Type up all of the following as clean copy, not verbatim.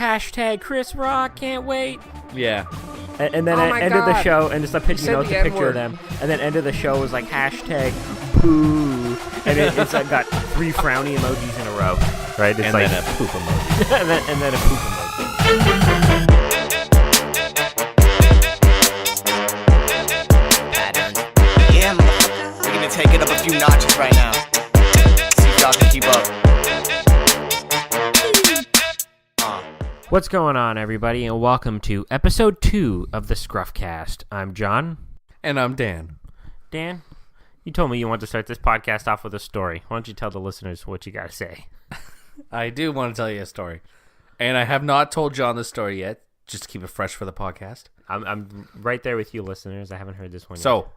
hashtag Chris Rock, can't wait. Yeah. And then end of the show, and it's a picture, it's a picture of them. And then end of the show was like hashtag poo, and it's like got 3 frowny emojis in a row, right? It's and like, then a poop emoji. and then a poop emoji. Yeah, motherfucker. We're gonna take it up a few notches right now. See if y'all can keep up. What's going on, everybody, and welcome to episode 2 of the ScruffCast. I'm Jon. And I'm Dan. Dan, you told me you want to start this podcast off with a story. Why don't you tell the listeners what you got to say? I do want to tell you a story. And I have not told Jon this story yet, just to keep it fresh for the podcast. I'm right there with you, listeners. I haven't heard this one yet. So,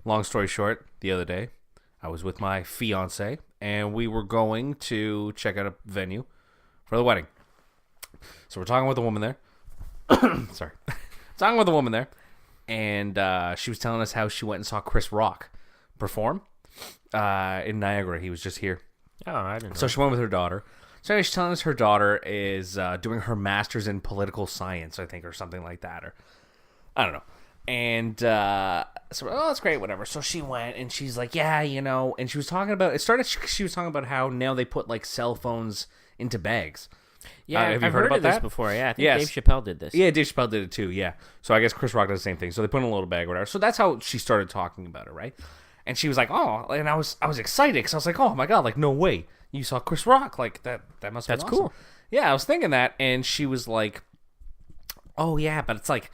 long story short, the other day, I was with my fiance, and we were going to check out a venue for the wedding. So we're talking with a woman there. Sorry. Talking with a woman there. And she was telling us how she went and saw Chris Rock perform in Niagara. He was just here. Oh, I didn't know. So she went with her daughter. So she's telling us her daughter is doing her master's in political science, I think, or something like that. Or I don't know. And so, oh, that's great, whatever. So she went, and she's like, yeah, you know. And she was talking about, she was talking about how now they put, like, cell phones into bags. Yeah, have you I've heard heard about of this that? before. Yeah, I think Yes. Dave Chappelle did this. Yeah, Dave Chappelle did it too, yeah. So I guess Chris Rock does the same thing. So they put in a little bag or whatever. So that's how she started talking about it, right? And she was like, oh, and I was excited because I was like, oh my God, like, no way. You saw Chris Rock. Like, that must be That's awesome. cool. Yeah, I was thinking that. And she was like, oh yeah, but it's like,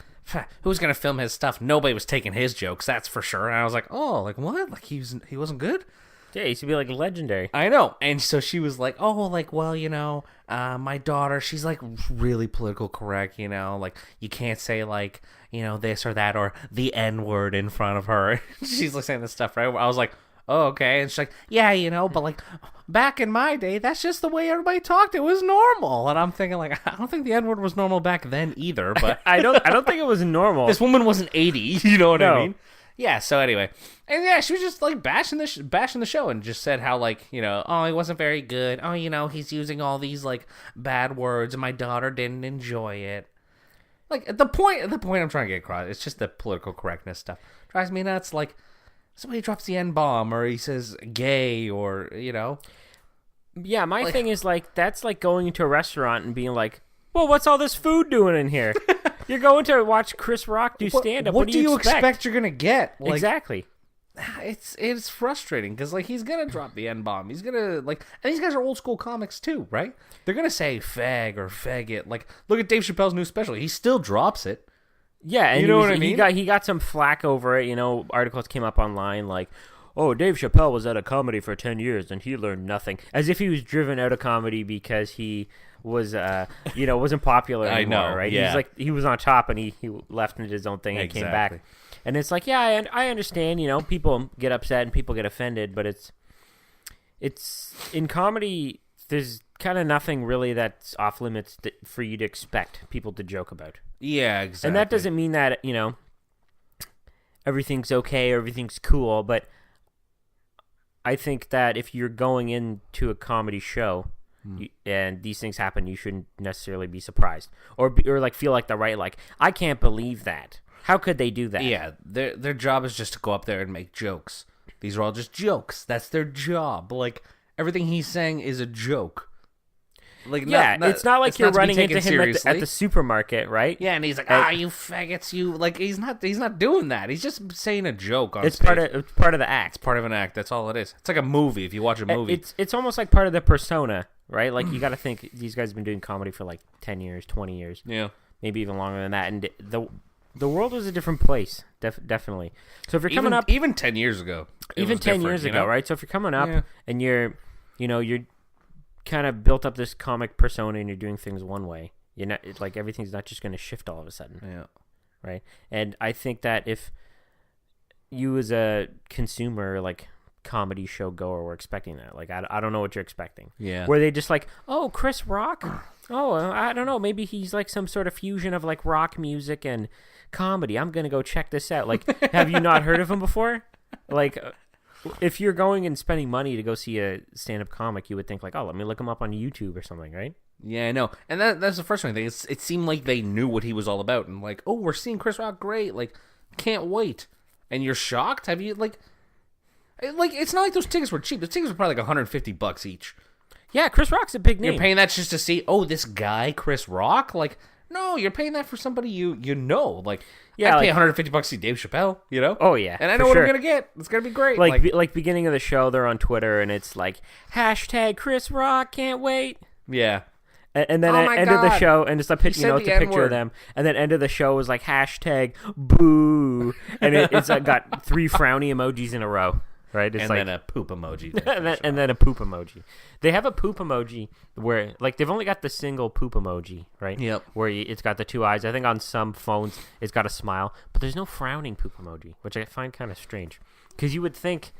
who's going to film his stuff? Nobody was taking his jokes, that's for sure. And I was like, oh, like what? Like he wasn't good? Yeah, he used to be like legendary. I know. And so she was like, oh, like, well, you know, my daughter, she's like really political correct, you know, like you can't say like, you know, this or that or the N-word in front of her. She's like saying this stuff, right? I was like, oh, okay. And she's like, yeah, you know, but like back in my day, that's just the way everybody talked. It was normal. And I'm thinking like, I don't think the N-word was normal back then either, but I don't think it was normal. this woman wasn't 80, you know what No. I mean? Yeah, so anyway. And yeah, she was just like bashing the show and just said how like, you know, oh, he wasn't very good. Oh, you know, he's using all these like bad words and my daughter didn't enjoy it. Like the point I'm trying to get across, it's just the political correctness stuff. Drives me nuts. Like somebody drops the N-bomb or he says gay or, you know. Yeah, my thing is like, that's like going into a restaurant and being like, well, what's all this food doing in here? You're going to watch Chris Rock do stand-up. What do you expect you're going to get? Like, exactly. It's frustrating because like he's gonna drop the N-bomb. He's gonna like, and these guys are old school comics too, right? They're gonna say fag or faggot. Like, look at Dave Chappelle's new special. He still drops it. Yeah, and you know what I mean. He got some flack over it. You know, articles came up online like, "Oh, Dave Chappelle was out of comedy for 10 years and he learned nothing," as if he was driven out of comedy because he was, you know, wasn't popular anymore. I know, right? yeah. He was on top and he left and did his own thing and came back. And it's like, yeah, I understand, you know, people get upset and people get offended, but it's in comedy, there's kind of nothing really that's off limits for you to expect people to joke about. Yeah, exactly. And that doesn't mean that, you know, everything's okay or everything's cool, but I think that if you're going into a comedy show and these things happen, you shouldn't necessarily be surprised or like feel like I can't believe that. How could they do that? Yeah, their job is just to go up there and make jokes. These are all just jokes. That's their job. Like, everything he's saying is a joke. Like, yeah, it's not like you're running into him seriously. at the supermarket, right? Yeah, and he's like, you faggots, you like. He's not doing that. He's just saying a joke on stage. It's part of the act. It's part of an act. That's all it is. It's like a movie. If you watch a movie, it's almost like part of the persona, right? Like you got to think these guys have been doing comedy for like 10 years, 20 years, yeah, maybe even longer than that, and the world was a different place, definitely. So if you're coming up, even 10 years ago, right? So if you're coming up and you're kind of built up this comic persona and you're doing things one way, you're not like everything's not just going to shift all of a sudden, right? And I think that if you as a consumer, like comedy show goer, were expecting that, like I don't know what you're expecting. Yeah, were they just like, oh, Chris Rock? Oh, I don't know. Maybe he's like some sort of fusion of like rock music and comedy. I'm going to go check this out. Like, have you not heard of him before? Like, if you're going and spending money to go see a stand-up comic, you would think like, oh, let me look him up on YouTube or something, right? Yeah, I know. And that's the first thing. It seemed like they knew what he was all about. And like, oh, we're seeing Chris Rock. Great. Like, can't wait. And you're shocked? Have you, like, it's not like those tickets were cheap. Those tickets were probably like $150 each. Yeah, Chris Rock's a big name. You're paying that just to see, oh, this guy, Chris Rock? Like, no, you're paying that for somebody you know. Like, yeah, I'd pay $150 to see Dave Chappelle, you know? Oh, yeah. And I know what I'm going to get. It's going to be great. Like beginning of the show, they're on Twitter, and it's like, hashtag Chris Rock, can't wait. Yeah. And then end of the show, and it's a picture, it's a picture of them. And then end of the show was like hashtag boo, and it's got 3 frowny emojis in a row, right? It's then a poop emoji. and then a poop emoji. They have a poop emoji where like they've only got the single poop emoji, right? Yep. Where it's got the 2 eyes. I think on some phones it's got a smile, but there's no frowning poop emoji, which I find kind of strange because you would think.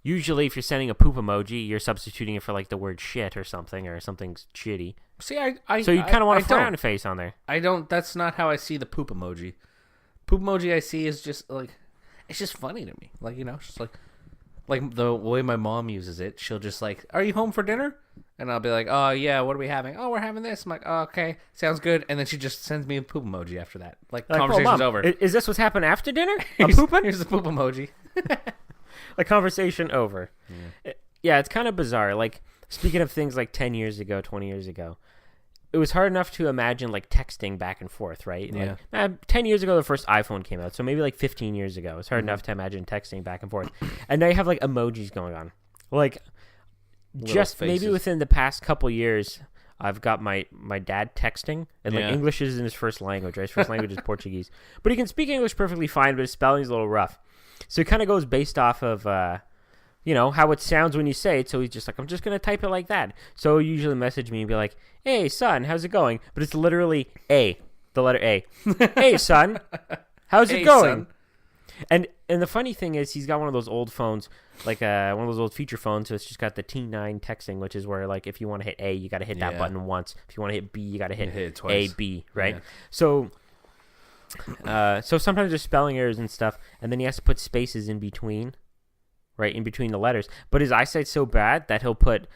Usually, if you're sending a poop emoji, you're substituting it for like the word shit or something shitty. See, so you kind of want a frown face on there. I don't. That's not how I see the poop emoji. Poop emoji I see is just like, it's just funny to me. Like, you know, it's just like the way my mom uses it. She'll just like, "Are you home for dinner?" And I'll be like, "Oh yeah, what are we having?" "Oh, we're having this." I'm like, "Oh, okay, sounds good." And then she just sends me a poop emoji after that. Like conversation's over. Is this what's happened after dinner? I'm pooping. Here's the poop emoji. A conversation over. Yeah, it's kind of bizarre. Like, speaking of things like 10 years ago, 20 years ago, it was hard enough to imagine, like, texting back and forth, right? Yeah. Like, 10 years ago, the first iPhone came out, so maybe, like, 15 years ago. It's hard enough to imagine texting back and forth. And now you have, like, emojis going on. Like, Little just faces. maybe within the past couple years, I've got my dad texting, and, like, English isn't his first language, right? His first language is Portuguese. But he can speak English perfectly fine, but his spelling's a little rough. So it kind of goes based off of, how it sounds when you say it. So he's just like, I'm just going to type it like that. So he'll usually message me and be like, "Hey, son, how's it going?" But it's literally A, the letter A. "Hey, son, how's it going?" Son. And the funny thing is he's got one of those old phones, like one of those old feature phones. So it's just got the T9 texting, which is where, like, if you want to hit A, you got to hit that button once. If you want to hit B, you got to hit it twice. A, B, right? Yeah. So sometimes there's spelling errors and stuff, and then he has to put spaces in between, right, in between the letters. But his eyesight's so bad that he'll put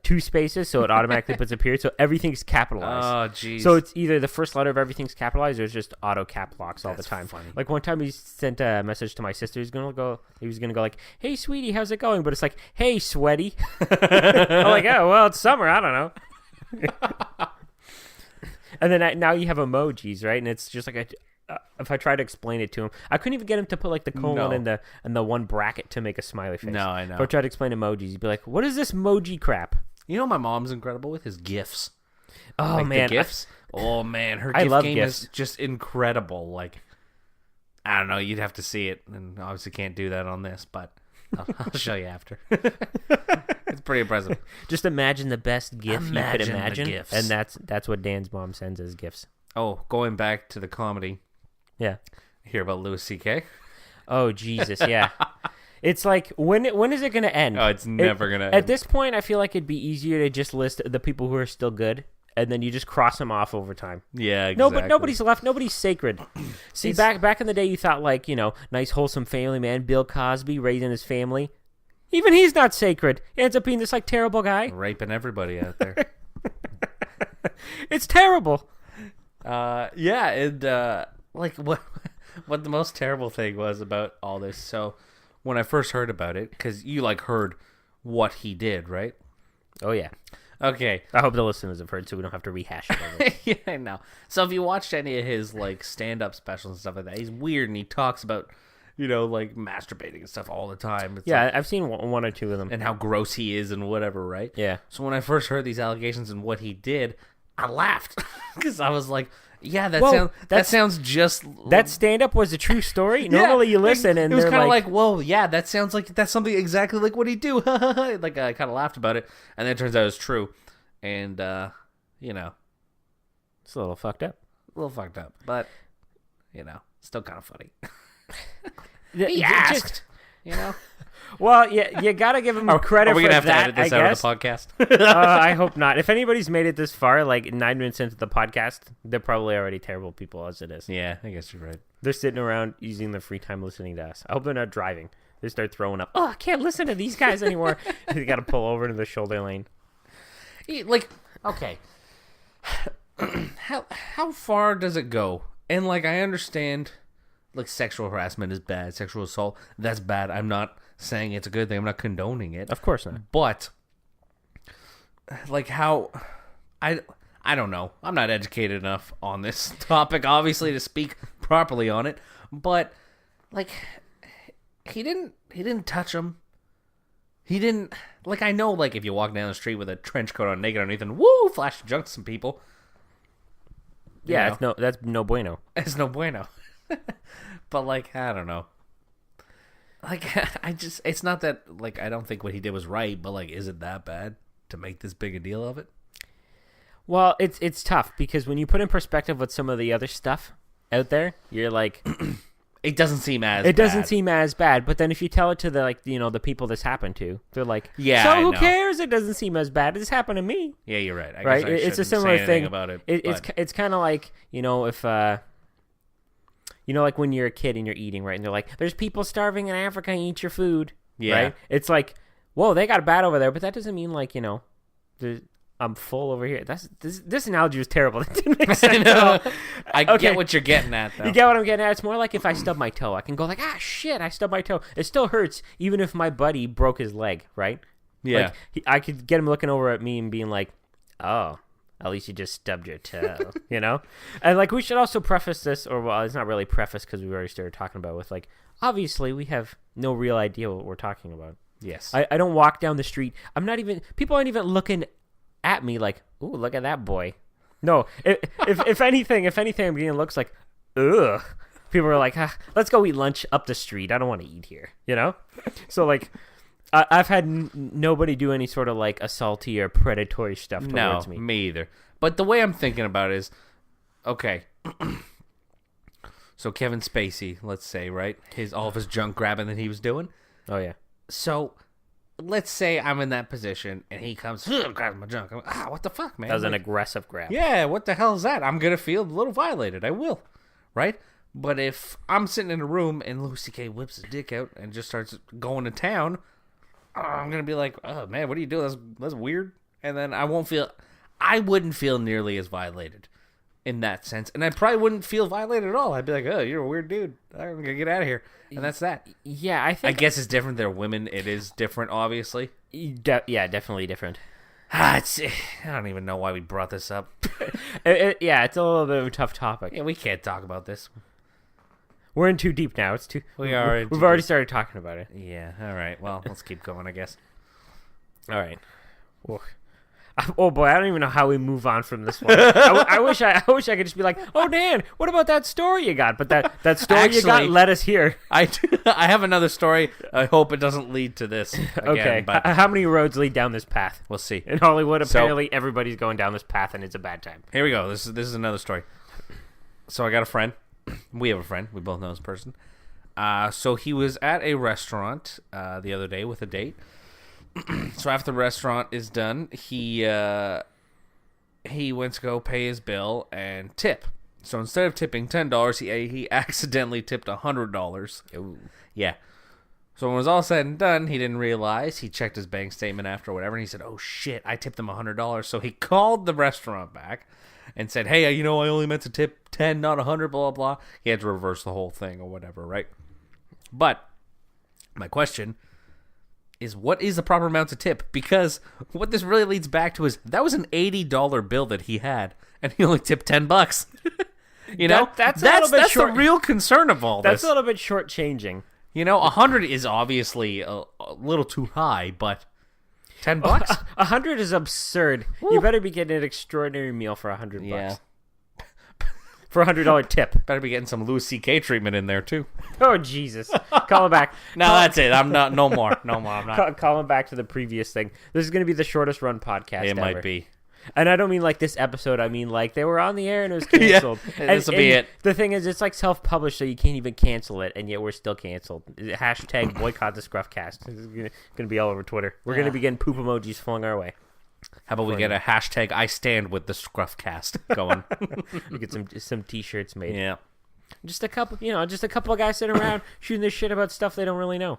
2 spaces, so it automatically puts a period, so everything's capitalized. Oh, jeez. So it's either the first letter of everything's capitalized, or it's just auto cap locks all the time. Funny. Like one time he sent a message to my sister. He was gonna go like, "Hey, sweetie, how's it going?" But it's like, "Hey, sweaty." I'm like, "Oh, well, it's summer. I don't know." And then now you have emojis, right? And it's just like if I try to explain it to him, I couldn't even get him to put like the colon and the one bracket to make a smiley face. No, I know. If I try to explain emojis, he'd be like, "What is this emoji crap?" You know, my mom's incredible with his GIFs. Oh, like man, the GIFs. Oh man, her I GIF love game GIFs. is just incredible. Like, I don't know, you'd have to see it, and obviously can't do that on this, but I'll show you after. It's pretty impressive. Just imagine the best GIF you could imagine, the GIFs. and that's what Dan's mom sends as GIFs. Oh, going back to the comedy. Yeah. Hear about Louis C.K.? Oh, Jesus, yeah. It's like, when is it going to end? Oh, it's never going to end. At this point, I feel like it'd be easier to just list the people who are still good, and then you just cross them off over time. Yeah, exactly. No, but nobody's left. Nobody's sacred. See, back in the day, you thought, like, nice, wholesome family man, Bill Cosby, raising his family. Even he's not sacred. He ends up being this, like, terrible guy. Raping everybody out there. It's terrible. Yeah, and, like, what the most terrible thing was about all this, so when I first heard about it, because you, like, heard what he did, right? Oh, yeah. Okay. I hope the listeners have heard, so we don't have to rehash it over. Yeah, I know. So if you watched any of his, like, stand-up specials and stuff like that, he's weird, and he talks about, like, masturbating and stuff all the time. It's like, I've seen one or two of them. and how gross he is and whatever, right? Yeah. So when I first heard these allegations and what he did, I laughed, because I was like, yeah, that sounds just... That stand-up was a true story? Normally you listen and it was kind of like, whoa, yeah, that sounds like that's something exactly like what he'd do. Like, I kind of laughed about it, and then it turns out it was true. And, it's a little fucked up. But, still kind of funny. He asked, Well, yeah, you gotta give him credit for that. Are we gonna have to edit this out of the podcast? I hope not. If anybody's made it this far, like 9 minutes into the podcast, they're probably already terrible people as it is. Yeah, I guess you're right. They're sitting around using their free time listening to us. I hope they're not driving. They start throwing up. Oh, I can't listen to these guys anymore. They gotta pull over into the shoulder lane. Like, okay, how far does it go? And like, I understand, like, sexual harassment is bad, sexual assault, that's bad. I'm not saying it's a good thing. I'm not condoning it. Of course not. But like, how I don't know. I'm not educated enough on this topic, obviously, to speak properly on it. But like, he didn't touch him. He didn't, like, I know, like, if you walk down the street with a trench coat on, naked underneath, and woo, flash junk to some people. Yeah, that's no bueno. It's no bueno. But like, I don't know. Like, it's not that, like, I don't think what he did was right, but like, is it that bad to make this big a deal of it? Well, it's tough because when you put in perspective with some of the other stuff out there, you're like, it doesn't seem as bad. It doesn't seem as bad, but then if you tell it to the, like, you know, the people this happened to, they're like, yeah, so who cares? It doesn't seem as bad. This happened to me. Yeah, you're right. Right? It's a similar thing about it. It's kind of like, you know, if you know, like when you're a kid and you're eating, right? And they're like, there's people starving in Africa, eat your food. Yeah. Right? It's like, whoa, they got it bad over there, but that doesn't mean, like, you know, I'm full over here. This analogy was terrible. That didn't make sense at all. I get what you're getting at, though. You get what I'm getting at? It's more like if I stub my toe. I can go like, shit, I stubbed my toe. It still hurts, even if my buddy broke his leg, right? Yeah. Like, I could get him looking over at me and being like, oh, at least you just stubbed your toe, you know? And, like, we should also preface this, or, well, it's not really preface because we've already started talking about it with, like, obviously we have no real idea what we're talking about. Yes. I don't walk down the street. People aren't even looking at me like, ooh, look at that boy. No, if anything, I'm getting looks like, ugh. People are like, let's go eat lunch up the street. I don't want to eat here, you know? So, like, I've had nobody do any sort of, like, assaulty or predatory stuff towards me. No, me either. But the way I'm thinking about it is, okay, so Kevin Spacey, let's say, right? All of his junk grabbing that he was doing. Oh, yeah. So let's say I'm in that position and he comes, grabs my junk. I'm like, what the fuck, man? That was an aggressive grab. Yeah, what the hell is that? I'm going to feel a little violated. I will, right? But if I'm sitting in a room and Louis C.K. whips his dick out and just starts going to town, I'm going to be like, oh, man, what are you doing? That's weird. And then I wouldn't feel nearly as violated in that sense. And I probably wouldn't feel violated at all. I'd be like, oh, you're a weird dude. I'm going to get out of here. And that's that. Yeah, I guess it's different. They're women. It is different, obviously. Yeah, definitely different. I don't even know why we brought this up. Yeah, it's a little bit of a tough topic. Yeah, we can't talk about this. We're in too deep now. We've already started talking about it. Yeah, all right. Well, let's keep going, I guess. All right. Oh boy, I don't even know how we move on from this one. I wish I could just be like, oh Dan, what about that story you got? But that story actually, you got let us hear. I have another story. I hope it doesn't lead to this again. Okay, but how many roads lead down this path? We'll see. In Hollywood, apparently everybody's going down this path, and it's a bad time. Here we go. This is another story. So I got a friend. We have a friend. We both know this person. So he was at a restaurant the other day with a date. So after the restaurant is done, he went to go pay his bill and tip. So instead of tipping $10, he accidentally tipped $100. Ooh. Yeah. So when it was all said and done, he didn't realize. He checked his bank statement after or whatever, and he said, oh shit, I tipped them $100. So he called the restaurant back and said, hey, I only meant to tip 10, not 100, blah, blah, blah. He had to reverse the whole thing or whatever, right? But my question is, what is the proper amount to tip? Because what this really leads back to is that was an $80 bill that he had, and he only tipped $10. You know, that's the real concern of all this. That's a little bit shortchanging. 100 is obviously a little too high, but $10? 100 is absurd. Woo. You better be getting an extraordinary meal for $100. Yeah. For a $100 tip. Better be getting some Louis C.K. treatment in there, too. Oh, Jesus. Call him back. That's it. I'm not. No more. I'm not. Call him back to the previous thing. This is going to be the shortest run podcast ever. Might be. And I don't mean like this episode. I mean like they were on the air and it was canceled. Yeah, this will be it. The thing is, it's like self-published, so you can't even cancel it, and yet we're still canceled. Hashtag boycott the ScruffCast. This is going to be all over Twitter. We're going to be getting poop emojis flung our way. How about we get a hashtag I stand with the ScruffCast going? We get some t-shirts made. Yeah. Just a couple of guys sitting around shooting this shit about stuff they don't really know.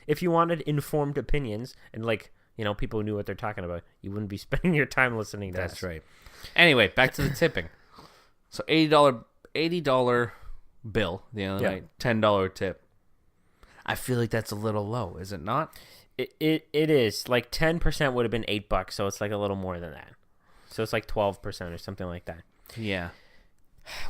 If you wanted informed opinions and like people who knew what they're talking about, you wouldn't be spending your time listening to us. That's right. Anyway, back to the tipping. So $80 bill the other night, $10 tip. I feel like that's a little low, is it not? It is. Like 10% would have been $8, so it's like a little more than that. So it's like 12% or something like that. Yeah.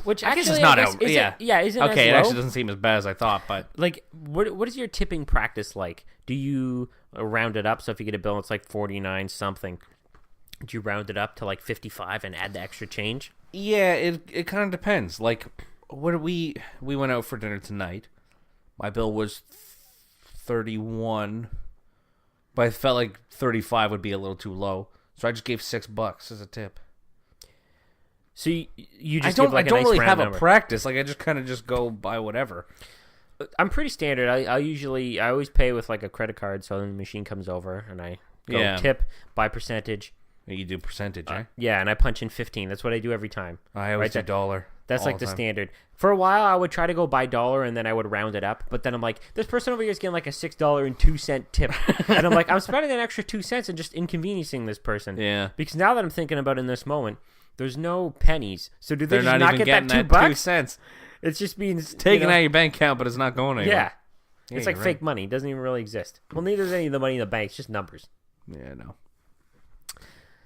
Which I actually, guess it's not isn't okay, it as actually low? doesn't seem as bad as I thought, but Like, what is your tipping practice like? Do you round it up? So if you get a bill, it's like 49 something. Do you round it up to like 55 and add the extra change? yeah, it kind of depends. Like, what we went out for dinner tonight. My bill was 31, but I felt like 35 would be a little too low, so I just gave $6 as a tip. So you just I give like don't a nice really round have number. a practice. Like, I just kind of just go by whatever. I'm pretty standard. I always pay with like a credit card, so then the machine comes over and I go tip by percentage. You do percentage, eh? Yeah, and I punch in 15. That's what I do every time. I always do dollar. That's like the standard. For a while, I would try to go by dollar, and then I would round it up. But then I'm like, this person over here is getting like a $6.02 tip, and I'm like, I'm spending an extra 2 cents and just inconveniencing this person. Yeah. Because now that I'm thinking about it in this moment, there's no pennies. So do they They're just not not even get getting that $2? 2 cents. It's just being Taken out of your bank account, but it's not going anywhere. Yeah. It's like fake money. It doesn't even really exist. Well, neither is any of the money in the bank. It's just numbers. Yeah, no.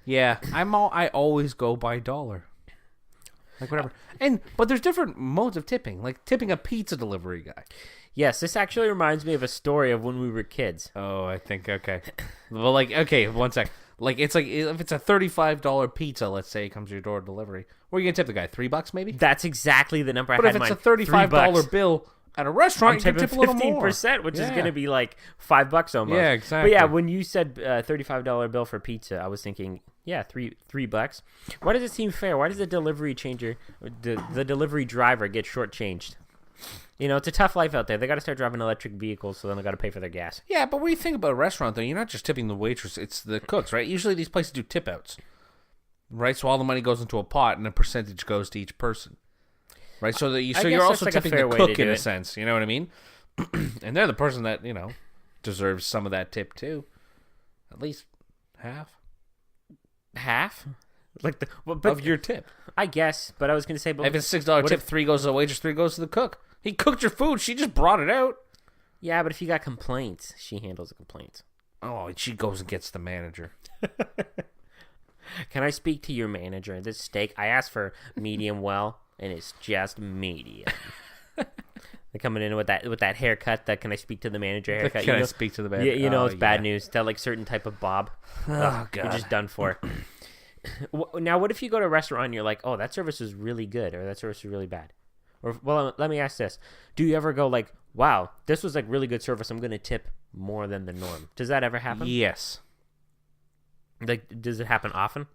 Yeah, I always go by dollar. Like, whatever. But there's different modes of tipping. Like tipping a pizza delivery guy. Yes, this actually reminds me of a story of when we were kids. Oh, I think, okay. Well, like, okay, one sec. Like, it's like, if it's a $35 pizza, let's say, it comes to your door delivery, what are you going to tip the guy? $3 maybe? That's exactly the number I But had if in it's mind. a $35 bill at a restaurant, I'm you can tip a little more. 15%, which is going to be like $5 almost. Yeah, exactly. But yeah, when you said $35 bill for pizza, I was thinking, yeah, $3. Why does it seem fair? Why does the delivery the delivery driver get shortchanged? It's a tough life out there. They got to start driving electric vehicles, so then they got to pay for their gas. Yeah, but when you think about a restaurant, though, you're not just tipping the waitress; it's the cooks, right? Usually, these places do tip outs, right? So all the money goes into a pot, and a percentage goes to each person, right? So you're also like tipping the cook in a sense. You know what I mean? And they're the person that deserves some of that tip too, at least half. Half? Like of your tip, I guess. But I was going to say, if it's $6 tip, 3 goes to the waitress, 3 goes to the cook. He cooked your food. She just brought it out. Yeah, but if you got complaints, she handles the complaints. Oh, she goes and gets the manager. Can I speak to your manager? This steak, I asked for medium well, and it's just medium. They're coming in with that haircut. That can I speak to the manager haircut? Can I speak to the manager? It's bad news. That like certain type of bob. Oh, God. You're just done for. Now, what if you go to a restaurant and you're like, oh, that service is really good, or that service is really bad? Or, well, let me ask this. Do you ever go like, wow, this was like really good service, I'm going to tip more than the norm? Does that ever happen? Yes. Like, does it happen often?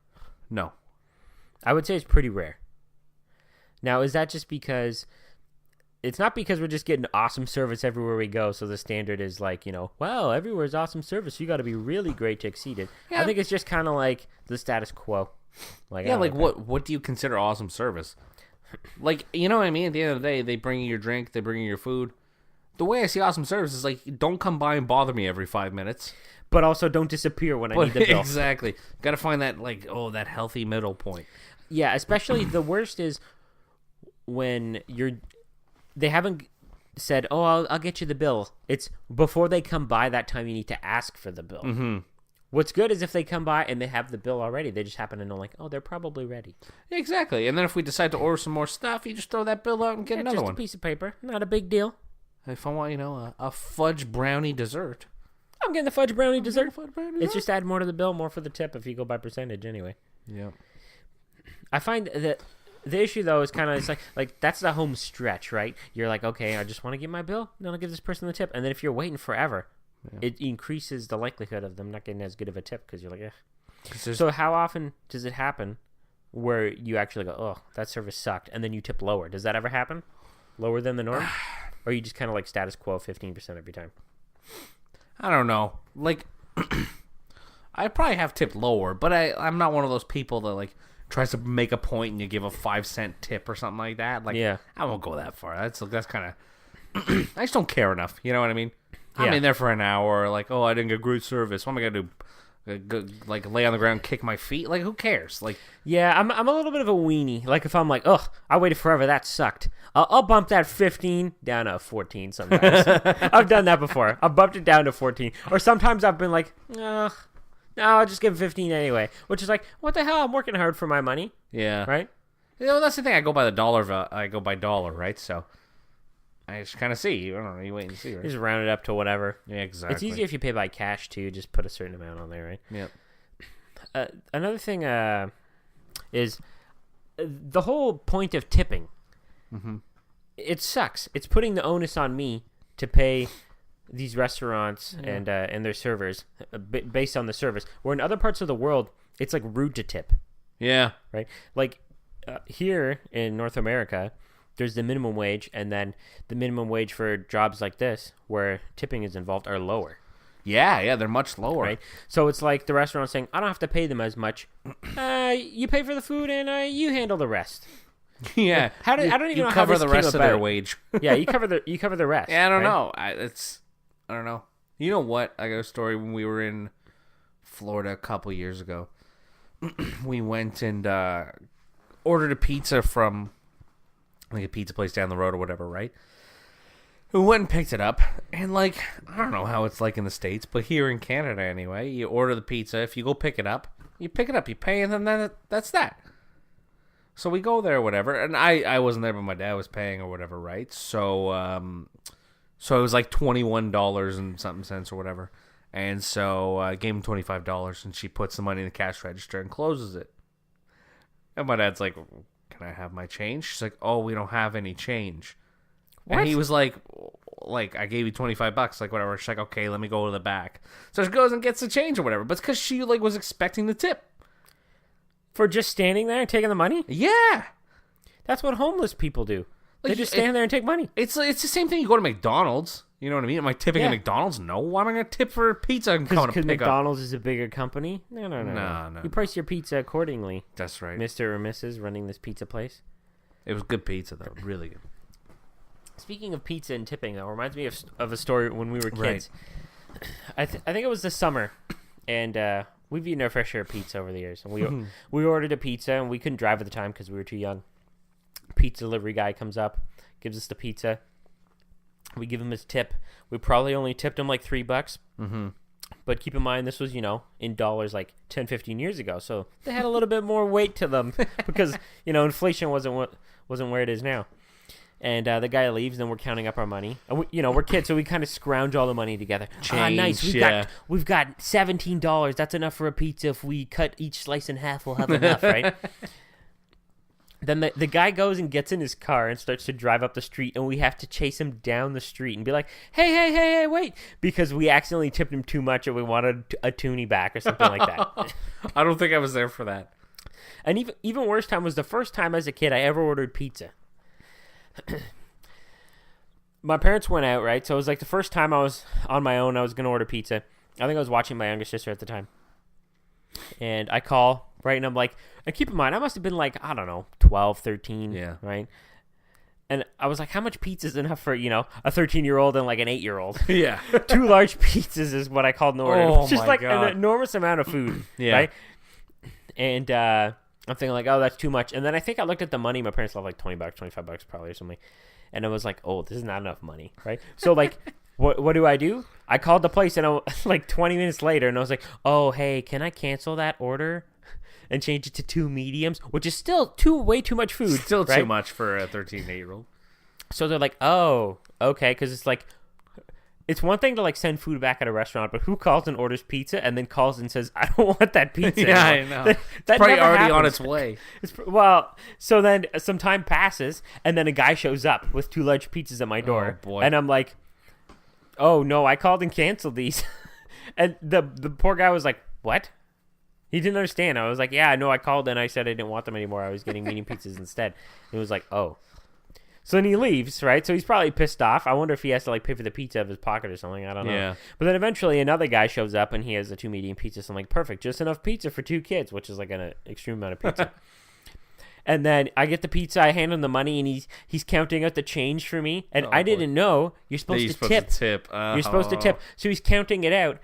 No. I would say it's pretty rare. Now, is that just because... It's not because we're just getting awesome service everywhere we go, so the standard is like, well, everywhere is awesome service, you got to be really great to exceed it. Yeah. I think it's just kind of like the status quo. Like, yeah, like what do you consider awesome service? Like, you know what I mean? At the end of the day, they bring you your drink, they bring you your food. The way I see awesome service is like, don't come by and bother me every 5 minutes. But also don't disappear when I need the bill. Exactly. Got to find that, that healthy middle point. Yeah, especially the worst is when they haven't said, oh, I'll get you the bill. It's before they come by, that time you need to ask for the bill. Mm-hmm. What's good is if they come by and they have the bill already, they just happen to know, like, oh, they're probably ready. Exactly. And then if we decide to order some more stuff, you just throw that bill out and get another just one. A piece of paper. Not a big deal. If I want, a fudge brownie dessert. I'm getting the fudge brownie dessert. It's just add more to the bill, more for the tip if you go by percentage anyway. Yeah. I find that the issue, though, is kind of, it's like that's the home stretch, right? You're like, okay, I just want to get my bill, then I'll give this person the tip. And then if you're waiting forever, it increases the likelihood of them not getting as good of a tip because you're like, eh. So how often does it happen where you actually go, oh, that service sucked, and then you tip lower? Does that ever happen? Lower than the norm? Or you just kind of like status quo 15% every time? I don't know. Like, I probably have tipped lower, but I'm not one of those people that, like, tries to make a point and you give a 5-cent tip or something like that. Like, yeah. I won't go that far. That's kind of... I just don't care enough. You know what I mean? I'm in there for an hour. Like, oh, I didn't get great service. What am I going to do? like lay on the ground, kick my feet. Like, who cares? Like, yeah, I'm a little bit of a weenie. Like, if I'm like, ugh, I waited forever, that sucked. I'll bump that 15 down to 14 sometimes. I've done that before. I've bumped it down to 14. Or sometimes I've been like, ugh, no, I'll just give 15 anyway. Which is like, what the hell? I'm working hard for my money. Yeah. Right? You know, that's the thing. I go by the dollar. I go by dollar, right? So I just kind of see. I don't know. You wait and see, right? Just round it up to whatever. Yeah, exactly. It's easier if you pay by cash, too. Just put a certain amount on there, right? Yeah. Another thing is the whole point of tipping. Mm-hmm. It sucks. It's putting the onus on me to pay these restaurants and their servers based on the service. Where in other parts of the world, it's like rude to tip. Yeah. Right? Like here in North America, there's the minimum wage, and then the minimum wage for jobs like this, where tipping is involved, are lower. Yeah, they're much lower. Right? So it's like the restaurant saying, I don't have to pay them as much. You pay for the food, and you handle the rest. Yeah. I don't even know cover how this the came rest of about. their wage. Yeah, you cover the rest. Yeah, I don't right? know. I don't know. You know what? I got a story when we were in Florida a couple years ago. We went and ordered a pizza from like a pizza place down the road or whatever, right? We went and picked it up, and like, I don't know how it's like in the States, but here in Canada anyway, you order the pizza. If you go pick it up, you pay, and then that's that. So we go there or whatever, and I wasn't there, but my dad was paying or whatever, right? So it was like $21 and something cents or whatever. And so I gave him $25, and she puts the money in the cash register and closes it. And my dad's like, can I have my change? She's like, oh, we don't have any change. What? And he was like, I gave you $25, like whatever. She's like, okay, let me go to the back. So she goes and gets the change or whatever. But it's because she like was expecting the tip. For just standing there and taking the money? Yeah. That's what homeless people do. Like, they just stand there and take money. It's the same thing. You go to McDonald's. You know what I mean? Am I tipping at McDonald's? No. Why am I going to tip for pizza? Because McDonald's is a bigger company? No. You price your pizza accordingly. That's right. Mr. or Mrs. running this pizza place. It was good pizza, though. Really good. Speaking of pizza and tipping, though, reminds me of a story when we were kids. Right. I think it was this summer, and we've eaten our fair share of pizza over the years. And we ordered a pizza, and we couldn't drive at the time because we were too young. Pizza delivery guy comes up, gives us the pizza. We give him his tip. We probably only tipped him like $3. Mm-hmm. But keep in mind, this was, in dollars like 10, 15 years ago. So they had a little bit more weight to them because, inflation wasn't where it is now. And the guy leaves, and then we're counting up our money. And we're kids, so we kind of scrounge all the money together. Change, nice. We've got $17. That's enough for a pizza. If we cut each slice in half, we'll have enough, right? Then the guy goes and gets in his car and starts to drive up the street, and we have to chase him down the street and be like, hey, wait, because we accidentally tipped him too much and we wanted a toonie back or something like that. I don't think I was there for that. And even worse time was the first time as a kid I ever ordered pizza. My parents went out, right? So it was like the first time I was on my own. I was going to order pizza. I think I was watching my younger sister at the time. And I call, right? And I'm like, and keep in mind, I must have been like, I don't know, 12, 13, yeah, right? And I was like, how much pizza is enough for, a 13-year-old and like an 8-year-old? Yeah. 2 large pizzas is what I called an order. Oh, it's just like an enormous amount of food, yeah. Right? And I'm thinking like, oh, that's too much. And then I think I looked at the money. My parents left like $20, $25 probably or something. And I was like, oh, this is not enough money, right? So like, what do? I called the place, and like 20 minutes later, and I was like, oh, hey, can I cancel that order and change it to 2 mediums, which is still way too much food. Still right? too much for a 13, 8-year-old. So they're like, oh, okay, because it's like, it's one thing to like send food back at a restaurant, but who calls and orders pizza and then calls and says, I don't want that pizza Yeah, anymore? I know. That probably never already happens. on its way. So then some time passes, and then a guy shows up with 2 large pizzas at my door. Oh, boy. And I'm like, oh, no, I called and canceled these. And the poor guy was like, what? He didn't understand. I was like, yeah, no, I called and I said I didn't want them anymore. I was getting medium pizzas instead. And he was like, oh. So then he leaves, right? So he's probably pissed off. I wonder if he has to like pay for the pizza out of his pocket or something. I don't know. Yeah. But then eventually another guy shows up and he has the 2 medium pizzas. I'm like, perfect, just enough pizza for 2 kids, which is like an extreme amount of pizza. And then I get the pizza, I hand him the money, and he's counting out the change for me. And I didn't know you're supposed to tip. Oh. You're supposed to tip. So he's counting it out.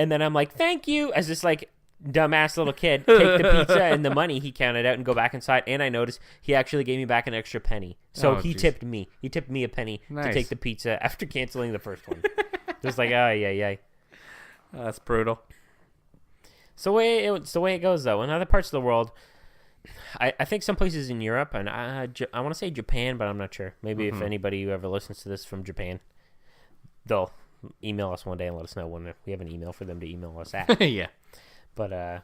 And then I'm like, thank you, as this like dumbass little kid, take the pizza and the money he counted out and go back inside. And I noticed he actually gave me back an extra penny. So he tipped me. He tipped me a penny to take the pizza after canceling the first one. Just like, oh, yeah. That's brutal. It's the way it goes, though. In other parts of the world, I think some places in Europe, and I want to say Japan, but I'm not sure. Maybe if anybody who ever listens to this from Japan, they'll email us one day and let us know when we have an email for them to email us at. Yeah. But,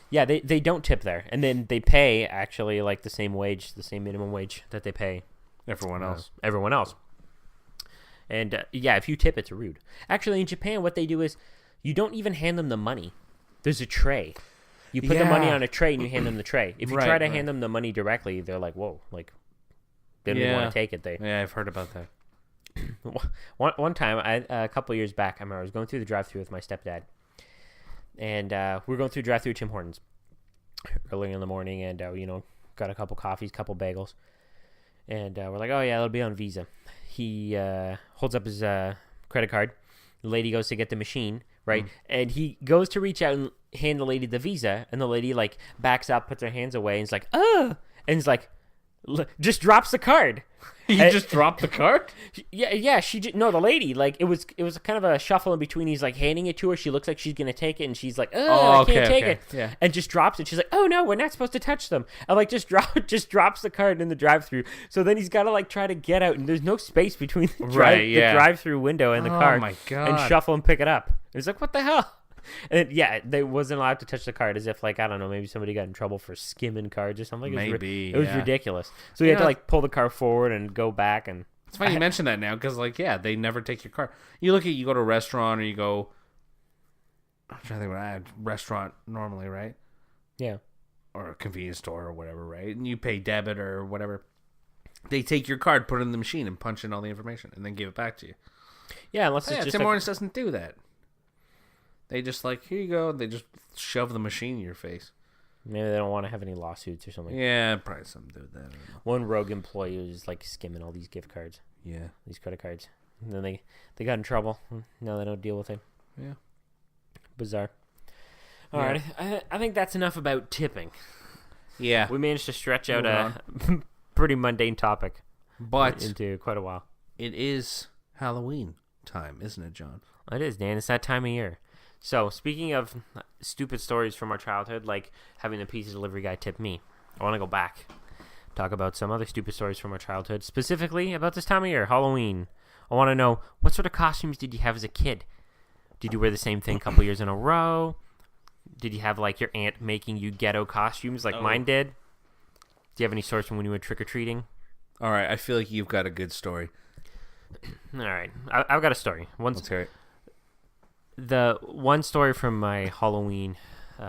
yeah, they don't tip there. And then they pay, actually, like the same minimum wage that they pay everyone else. And, yeah, if you tip, it's rude. Actually, in Japan, what they do is you don't even hand them the money. There's a tray. You put the money on a tray and you hand them the tray. If you try to hand them the money directly, they're like, whoa, like, they don't even want to take it. Yeah, I've heard about that. One time, a couple of years back, I remember I was going through the drive-thru with my stepdad. And we were going through drive-thru Tim Hortons early in the morning and, got a couple coffees, couple bagels. And we're like, oh, yeah, it'll be on Visa. He holds up his credit card. The lady goes to get the machine, right? And he goes to reach out and hand the lady the Visa. And the lady, like, backs up, puts her hands away, and is like, oh! And he's like, just drops the card. Just dropped the card? Yeah. The lady, like, it was kind of a shuffle in between. He's like handing it to her. She looks like she's gonna take it, and she's like, I can't take it. Yeah. And just drops it. She's like, oh no, we're not supposed to touch them. And like just drops the card in the drive-through. So then he's got to like try to get out, and there's no space between the drive-through window and the car. Oh my God. And shuffle and pick it up. He's like, what the hell? And they wasn't allowed to touch the card, as if like, I don't know, maybe somebody got in trouble for skimming cards or something. It was ridiculous. So you had to like pull the car forward and go back. And it's funny you mention that now, because like, yeah, they never take your card. You go to a restaurant, or you go, I'm trying to think about a restaurant normally, right? Yeah. Or a convenience store or whatever, right? And you pay debit or whatever. They take your card, put it in the machine, and punch in all the information, and then give it back to you. Yeah, unless it's just Tim Hortons doesn't do that. They just like, here you go. They just shove the machine in your face. Maybe they don't want to have any lawsuits or something. Yeah, probably something to do with that. One rogue employee was like skimming all these gift cards. Yeah. These credit cards. And then they got in trouble. Now they don't deal with it. Yeah. Bizarre. All right. I think that's enough about tipping. Yeah. We managed to stretch out a pretty mundane topic. But into quite a while. It is Halloween time, isn't it, John? It is, Dan. It's that time of year. So, speaking of stupid stories from our childhood, like having the pizza delivery guy tip me, I want to go back, talk about some other stupid stories from our childhood, specifically about this time of year, Halloween. I want to know, what sort of costumes did you have as a kid? Did you wear the same thing a couple years in a row? Did you have, like, your aunt making you ghetto costumes like mine did? Do you have any stories from when you went trick-or-treating? All right, I feel like you've got a good story. All right, I've got a story. Let's hear it. The one story from my Halloween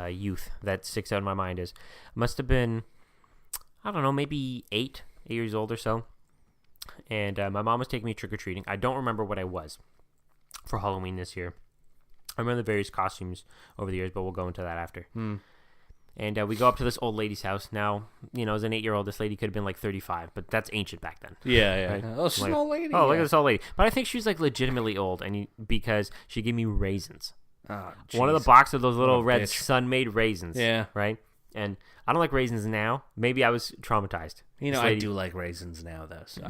youth that sticks out in my mind is, must have been, I don't know, maybe 8 years old or so. And my mom was taking me trick-or-treating. I don't remember what I was for Halloween this year. I remember the various costumes over the years, but we'll go into that after. And we go up to this old lady's house. Now, as an 8-year-old, this lady could have been like 35, but that's ancient back then. Yeah. Right? Oh, she's an old lady. Oh, look at this old lady. But I think she was like legitimately old, because she gave me raisins. Oh, one of the box of those little red Sun-made raisins. Yeah. Right? And I don't like raisins now. Maybe I was traumatized. I do like raisins now, though. So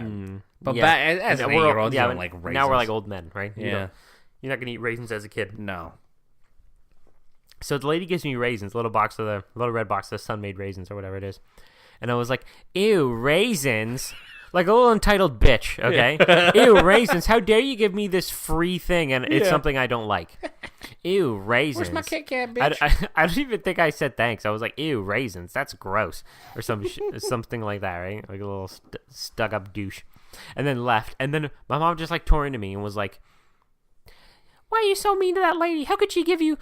but yeah. back, as an 8-year-old, you don't like raisins. Now we're like old men, right? Yeah. You're not going to eat raisins as a kid. No. So the lady gives me raisins, little red box of Sun-made raisins or whatever it is. And I was like, ew, raisins? Like a little entitled bitch, okay? Ew, raisins. How dare you give me this free thing and it's something I don't like. Ew, raisins. Where's my Kit Kat, bitch? I don't even think I said thanks. I was like, ew, raisins. That's gross. Or something like that, right? Like a little stuck-up douche. And then left. And then my mom just like tore into me and was like, why are you so mean to that lady? How could she give you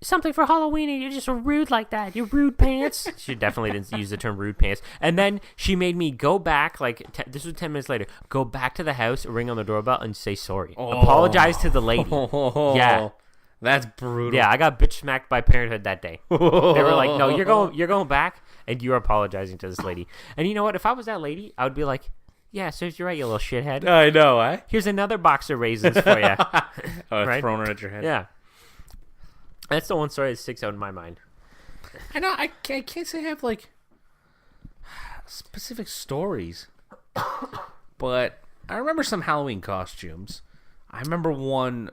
something for Halloween and you're just so rude like that? You rude pants. She definitely didn't use the term rude pants. And then she made me go back, this was 10 minutes later, go back to the house, ring on the doorbell, and say sorry. Apologize to the lady. Yeah. That's brutal. Yeah, I got bitch smacked by Parenthood that day. They were like, no, you're going back and you're apologizing to this lady. And you know what? If I was that lady, I would be like, yeah, serves you right, you little shithead. I know, eh? Here's another box of raisins for you. Right? Thrown her at your head. Yeah. That's the one story that sticks out in my mind. I know. I can't say I have like specific stories, but I remember some Halloween costumes. I remember one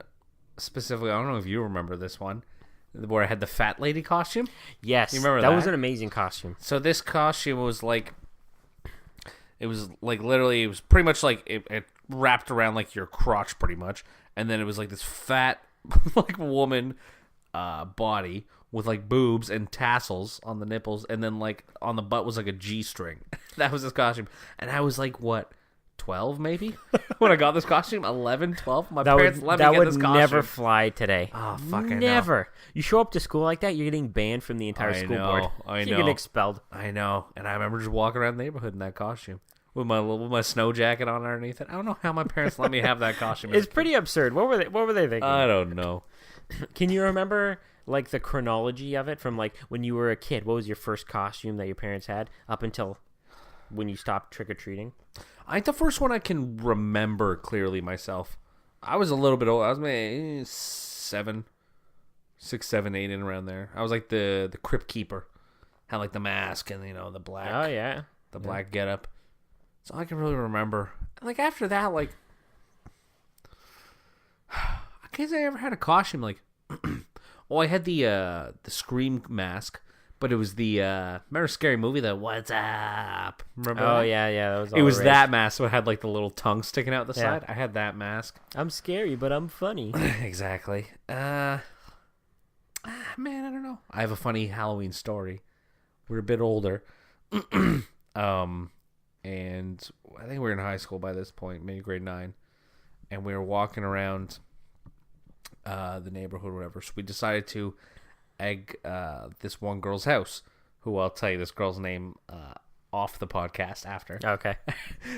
specifically. I don't know if you remember this one, where I had the fat lady costume. Yes, you remember that was an amazing costume. So this costume was like, it was like literally, it was pretty much like it wrapped around like your crotch, pretty much, and then it was like this fat like woman body with like boobs and tassels on the nipples, and then like on the butt was like a G-string. That was his costume, and I was like, what? 12 maybe when I got this costume. 11, 12. My parents let me get this costume. That would never fly today. Oh fuck! Never. You show up to school like that, you're getting banned from the entire school board. I know. You're getting expelled. I know. And I remember just walking around the neighborhood in that costume with my snow jacket on underneath it. I don't know how my parents let me have that costume. It's pretty absurd. What were they thinking? I don't know. Can you remember like the chronology of it from like when you were a kid? What was your first costume that your parents had up until when you stopped trick or treating? I think the first one I can remember clearly myself. I was a little bit old. I was maybe 6, 7, 8 in around there. I was like the crypt keeper. Had like the mask and the black. Oh yeah, the black getup. So I can really remember. Like after that, like I can't say I ever had a costume like. I had the Scream mask. But it was the remember Scary Movie, the What's Up? Remember? Oh that? yeah, that was. It was that mask, so it had like the little tongue sticking out the side. Yeah. I had that mask. I'm scary, but I'm funny. Exactly. Man, I don't know. I have a funny Halloween story. We're a bit older, and I think we were in high school by this point, maybe grade 9, and we were walking around the neighborhood, or whatever. So we decided to egg this one girl's house, who I'll tell you this girl's name off the podcast after. Okay.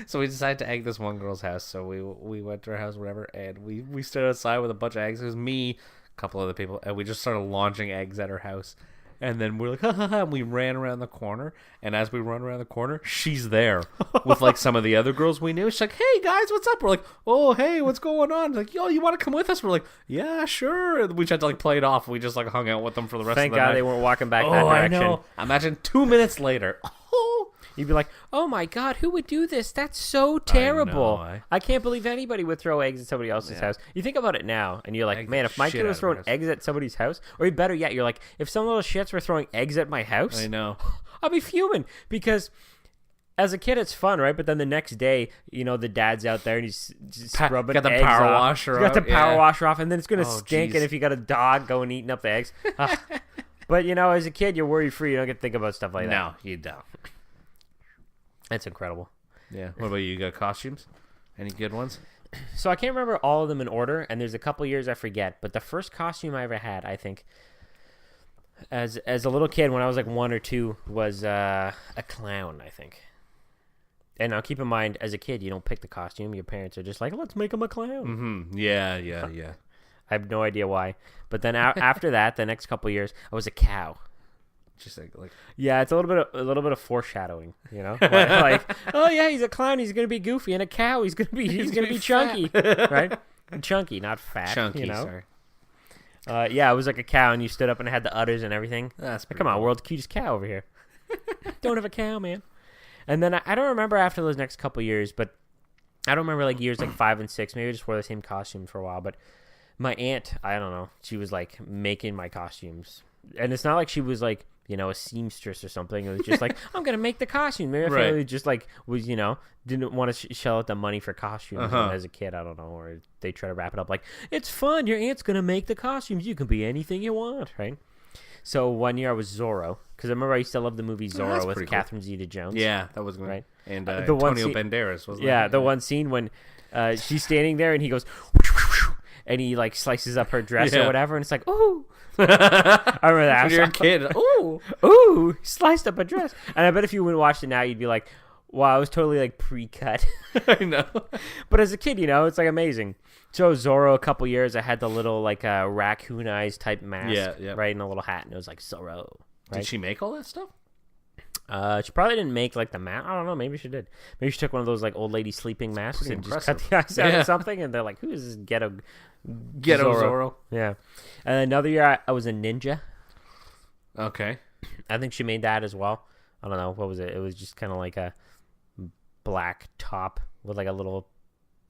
So we decided to egg this one girl's house. So we went to her house, whatever, and we stood outside with a bunch of eggs. It was me, a couple other people, and we just started launching eggs at her house. And then we're like, ha ha ha, and we ran around the corner. And as we run around the corner, she's there with like some of the other girls we knew. She's like, hey guys, what's up? We're like, oh hey, what's going on? Like, yo, you want to come with us? We're like, yeah, sure. And we tried to like play it off. We just like hung out with them for the rest of the night. Thank God they weren't walking back that direction. I know. Imagine 2 minutes later. You'd be like, oh my God, who would do this? That's so terrible. I can't believe anybody would throw eggs at somebody else's house. You think about it now, and you're like, man, if my kid was throwing eggs at somebody's house, or better yet, you're like, if some little shits were throwing eggs at my house, I know, I'll be fuming. Because as a kid, it's fun, right? But then the next day, the dad's out there and he's scrubbing eggs off. Got the power washer off, and then it's going to stink. And if you got a dog going eating up the eggs. But, as a kid, you're worry-free. You don't get to think about stuff like that. No, you don't. That's incredible. Yeah. What about you? You got costumes? Any good ones? So I can't remember all of them in order, and there's a couple years I forget. But the first costume I ever had, I think, as a little kid when I was like 1 or 2, was a clown, I think. And now keep in mind, as a kid, you don't pick the costume. Your parents are just like, let's make him a clown. Mm-hmm. Yeah. I have no idea why. But then after that, the next couple years, I was a cow. Just like yeah, it's a little bit of foreshadowing, like oh yeah, he's a clown, he's gonna be goofy, and a cow, he's gonna be chunky, right? Chunky, not fat. Chunky, sorry. Yeah, I was like a cow, and you stood up and had the udders and everything. That's come on, world's cutest cow over here. Don't have a cow, man. And then I don't remember after those next couple years, but I don't remember like years like 5 and 6. Maybe I just wore the same costume for a while. But my aunt, I don't know, she was like making my costumes, and it's not like she was like, a seamstress or something. It was just like, I'm going to make the costume. Maybe I feel like just like was, didn't want to shell out the money for costumes as a kid. I don't know. Or they try to wrap it up like, it's fun. Your aunt's going to make the costumes. You can be anything you want, right? So one year I was Zorro. Because I remember I used to love the movie Zorro with Catherine Zeta-Jones. Yeah, that was good. Right. And the Antonio Banderas, wasn't it? Yeah, the one scene when she's standing there and he goes, and he like slices up her dress or whatever. And it's like, ooh. I remember that. When you're a kid. Ooh, sliced up a dress. And I bet if you would watch it now, you'd be like, wow, I was totally like pre-cut. I know. But as a kid, it's like amazing. So Zorro, a couple years, I had the little like raccoon eyes type mask, right, and a little hat, and it was like Zorro. Right? Did she make all that stuff? She probably didn't make like the mask. I don't know. Maybe she did. Maybe she took one of those like old lady sleeping masks and just cut the eyes out or something. And they're like, "Who is this ghetto Zorro?" Yeah. And another year, I was a ninja. Okay. I think she made that as well. I don't know, what was it? It was just kind of like a black top with like a little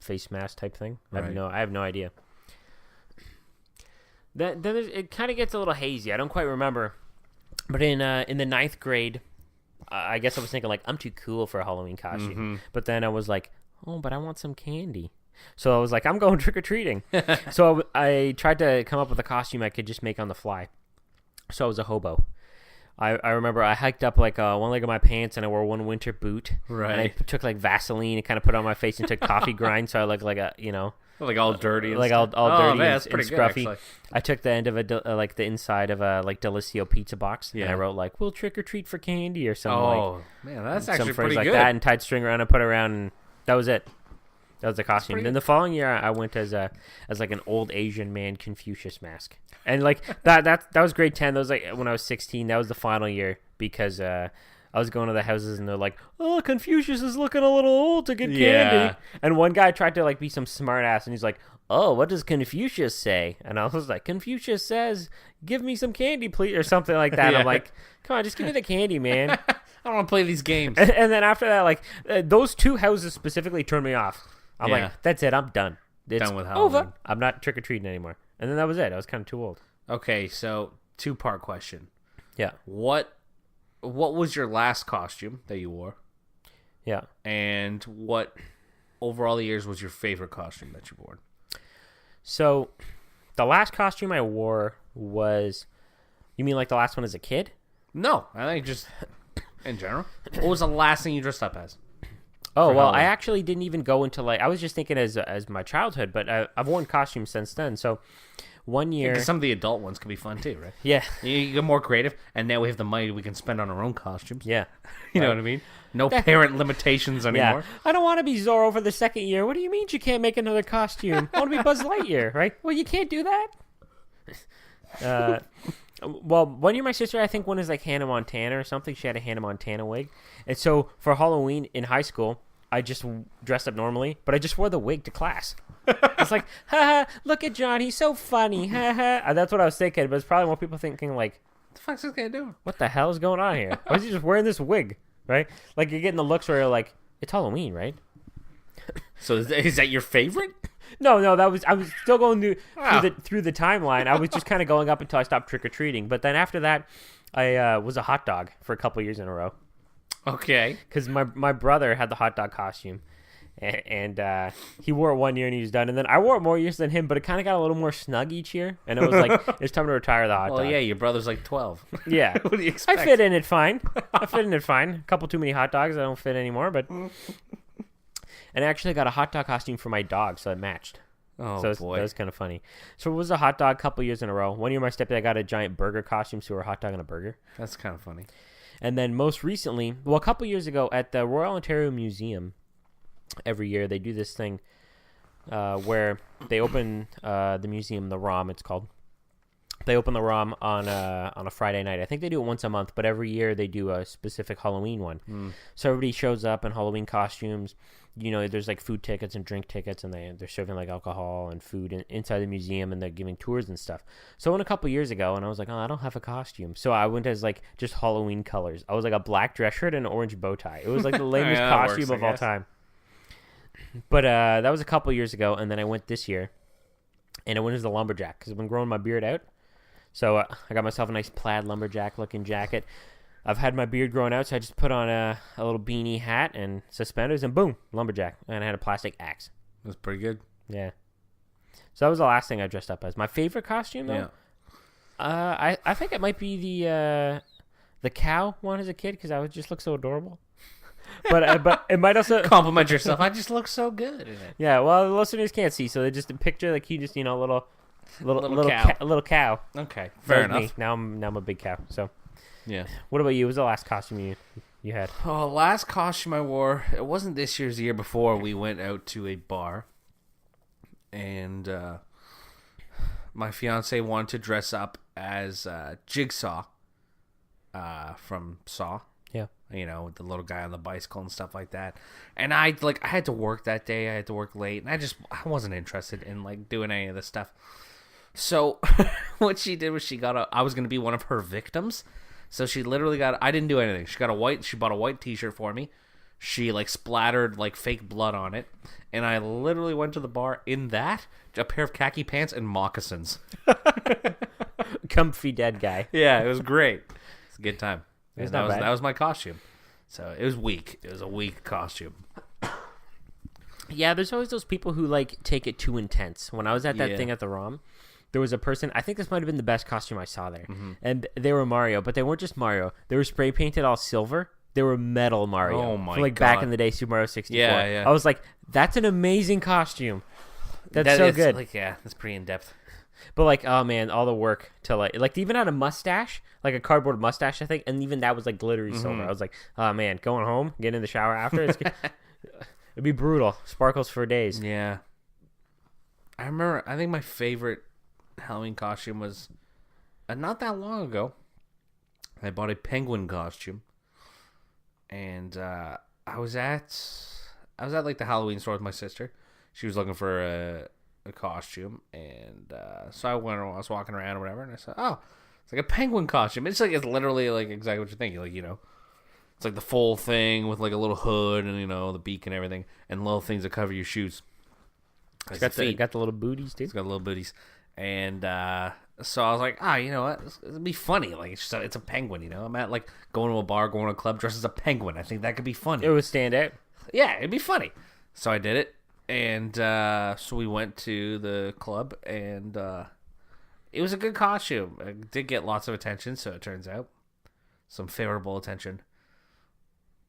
face mask type thing. Right. I have no idea. Then it kind of gets a little hazy. I don't quite remember. But in the ninth grade, I guess I was thinking like, I'm too cool for a Halloween costume. Mm-hmm. But then I was like, oh, but I want some candy. So I was like, I'm going trick-or-treating. So I tried to come up with a costume I could just make on the fly. So I was a hobo. I remember I hiked up like one leg of my pants and I wore one winter boot. Right. And I took like Vaseline and kind of put it on my face and took coffee grind so I looked like a, like all dirty. And like all dirty man, and scruffy. Good, I took the end of like the inside of a like Delicio pizza box and I wrote like, we'll trick or treat for candy or something. Oh, man, that's actually pretty like good. That and tied string around and put it around and that was it. That was the costume. Then the following year, I went as like an old Asian man Confucius mask, and like that was grade 10. That was like when I was 16. That was the final year because I was going to the houses and they're like, "Oh, Confucius is looking a little old to get candy." And one guy tried to like be some smart ass, and he's like, "Oh, what does Confucius say?" And I was like, "Confucius says, give me some candy, please," or something like that. I'm like, "Come on, just give me the candy, man." I don't want to play these games. And then after that, like those two houses specifically turned me off. I'm like, that's it. I'm done. It's done with Halloween. Over. I'm not trick-or-treating anymore. And then that was it. I was kind of too old. Okay, so two-part question. Yeah. What was your last costume that you wore? Yeah. And what, over all the years, was your favorite costume that you wore? So, the last costume I wore was... You mean like the last one as a kid? No, I think just in general. What was the last thing you dressed up as? Oh, well, Halloween? I actually didn't even go into like... I was just thinking as my childhood, but I've worn costumes since then. So, one year... Some of the adult ones can be fun too, right? Yeah. You get more creative, and now we have the money we can spend on our own costumes. Yeah. You know what I mean? No parent limitations anymore. Yeah. I don't want to be Zorro for the second year. What do you mean you can't make another costume? I want to be Buzz Lightyear, right? Well, you can't do that. Well, one year my sister, I think one is like Hannah Montana or something. She had a Hannah Montana wig. And so for Halloween in high school, I just dressed up normally, but I just wore the wig to class. It's like, haha, look at John. He's so funny. Haha. That's what I was thinking, but it's probably more people thinking like, what the fuck's this guy doing? What the hell is going on here? Why is he just wearing this wig, right? Like you're getting the looks where you're like, it's Halloween, right? So is that your favorite? No, I was still going through the timeline. I was just kind of going up until I stopped trick or treating. But then after that, I was a hot dog for a couple years in a row. Okay. Because my brother had the hot dog costume, and he wore it one year and he was done. And then I wore it more years than him, but it kind of got a little more snug each year. And it was like it's time to retire the hot dog. Well, yeah, your brother's like 12. Yeah. What do you expect? I fit in it fine. A couple too many hot dogs. I don't fit anymore, but. And I actually got a hot dog costume for my dog, so it matched. Oh, so boy. That was kind of funny. So it was a hot dog a couple years in a row. One year my stepdad got a giant burger costume, so we were a hot dog and a burger. That's kind of funny. And then most recently, well, a couple years ago at the Royal Ontario Museum, every year they do this thing where they open the museum, the ROM it's called. They open the ROM on a Friday night. I think they do it once a month, but every year they do a specific Halloween one. So everybody shows up in Halloween costumes. You know, there's like food tickets and drink tickets, and they're serving like alcohol and food inside the museum, and they're giving tours and stuff. So I went a couple years ago, and I was like, oh, I don't have a costume. So I went as like just Halloween colors. I was like a black dress shirt and an orange bow tie. It was like the lamest costume of all time. But that was a couple years ago, and then I went this year, and I went as the lumberjack because I've been growing my beard out. So I got myself a nice plaid lumberjack-looking jacket. I've had my beard growing out, so I just put on a little beanie hat and suspenders, and boom, lumberjack. And I had a plastic axe. That's pretty good. Yeah. So that was the last thing I dressed up as. My favorite costume, though? Yeah. I think it might be the cow one as a kid, because I would just look so adorable. But it might also... Compliment yourself. I just look so good in it. Yeah, well, the listeners can't see, so they just picture, like, you just, little cow. A little cow. Okay, fair enough. Me. Now I'm a big cow, so... Yeah. What about you? What was the last costume you had? Oh, last costume I wore, it wasn't this year's, the year before. We went out to a bar, and my fiance wanted to dress up as Jigsaw from Saw. Yeah. You know, with the little guy on the bicycle and stuff like that. And I had to work that day. I had to work late, and I wasn't interested in like doing any of this stuff. So what she did was I was going to be one of her victims. So she literally I didn't do anything. She bought a white t-shirt for me. She like splattered like fake blood on it. And I literally went to the bar in a pair of khaki pants and moccasins. Comfy dead guy. Yeah, it was great. It's a good time. It's that not bad. That was my costume. So it was weak. It was a weak costume. Yeah, there's always those people who like take it too intense. When I was at that thing at the ROM, there was a person, I think this might have been the best costume I saw there. Mm-hmm. And they were Mario, but they weren't just Mario. They were spray painted all silver. They were metal Mario. Oh my God. Back in the day, Super Mario 64. Yeah. I was like, that's an amazing costume. That's so good. Like, yeah, that's pretty in depth. But like, oh man, all the work to like they even had a mustache, like a cardboard mustache, I think, and even that was like glittery silver. I was like, oh man, going home, getting in the shower after, it'd be brutal. Sparkles for days. Yeah. I think my favorite Halloween costume was not that long ago. I bought a penguin costume, and I was at like the Halloween store with my sister. She was looking for a costume, and so I was walking around or whatever, and I said, oh, it's like a penguin costume. It's literally like exactly what you're thinking. Like, you know, it's like the full thing with like a little hood and, you know, the beak and everything, and little things that cover your shoes. It's got the little booties, dude. It's got little booties. And so I was like, you know what? It'd be funny. Like, it's a penguin, you know? I'm at like going to a bar, going to a club dressed as a penguin. I think that could be funny. It would stand out. Yeah, it'd be funny. So I did it. And so we went to the club, and it was a good costume. I did get lots of attention, so it turns out. Some favorable attention.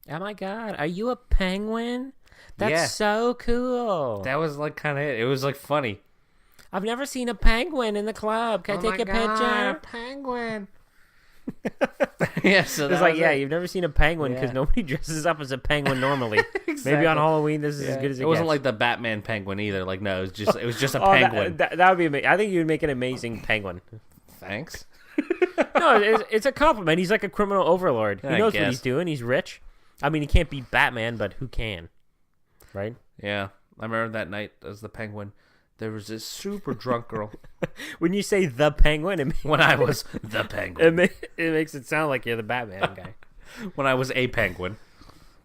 Oh my God, are you a penguin? That's so cool. That was like kind of it. It was like funny. I've never seen a penguin in the club. Can I take a picture? A penguin. Yeah, so it's like, you've never seen a penguin because nobody dresses up as a penguin normally. Exactly. Maybe on Halloween this is as good as it wasn't like the Batman penguin either. Like, no, it was just a penguin. That would be amazing. I think you'd make an amazing penguin. Thanks. No, it's a compliment. He's like a criminal overlord. He knows what he's doing. He's rich. I mean, he can't beat Batman, but who can? Right? Yeah. I remember that night as the penguin. There was this super drunk girl. When you say the penguin, when I was the penguin, it makes it sound like you're the Batman guy. When I was a penguin,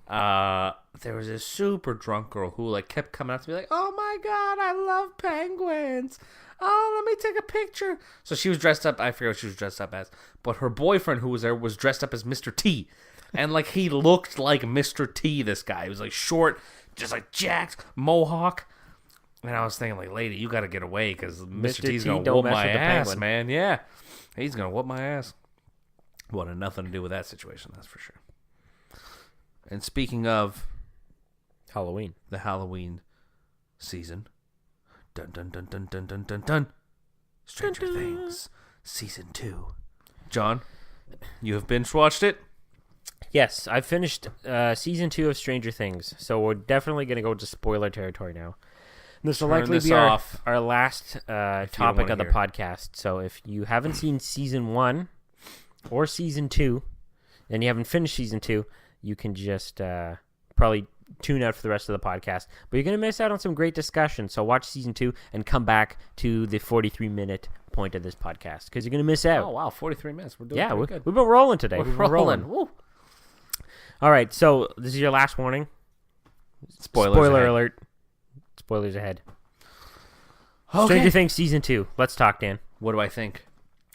there was this super drunk girl who like kept coming up to me like, "Oh my God, I love penguins! Oh, let me take a picture." So she was dressed up. I forget what she was dressed up as, but her boyfriend who was there was dressed up as Mr. T, and like he looked like Mr. T. This guy, he was like short, just like jacked, mohawk. And I was thinking, like, lady, you got to get away because Mr. T's going to whoop my ass, man. Yeah, he's going to whoop my ass. Wanted nothing to do with that situation, that's for sure. And speaking of Halloween, the Halloween season, dun dun dun dun dun dun dun dun, Stranger Things season 2. John, you have binge watched it? Yes, I finished season 2 of Stranger Things, so we're definitely going to go to spoiler territory now. This will likely be our last topic of the podcast. So if you haven't seen season 1 or season 2, and you haven't finished season 2, you can just probably tune out for the rest of the podcast. But you're going to miss out on some great discussion. So watch season 2 and come back to the 43-minute point of this podcast because you're going to miss out. Oh, wow, 43 minutes. We're doing pretty good. We've been rolling today. We've been rolling. Woo. All right, so this is your last warning. Spoiler alert. Spoilers ahead. Okay. Stranger Things season 2. Let's talk, Dan. What do I think?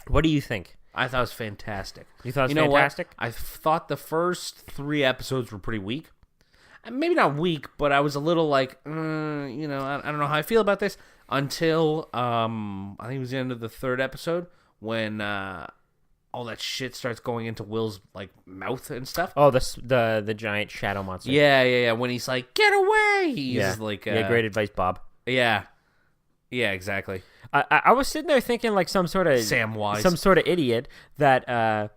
What do you think? I thought it was fantastic. You thought it was fantastic? What? I thought the first 3 episodes were pretty weak. Maybe not weak, but I was a little like, I don't know how I feel about this until I think it was the end of the 3rd episode when all that shit starts going into Will's like mouth and stuff. Oh, the giant shadow monster. Yeah. When he's like, "Get away!" He's like, great advice, Bob. Yeah, exactly. I was sitting there thinking like some sort of Samwise, some sort of idiot that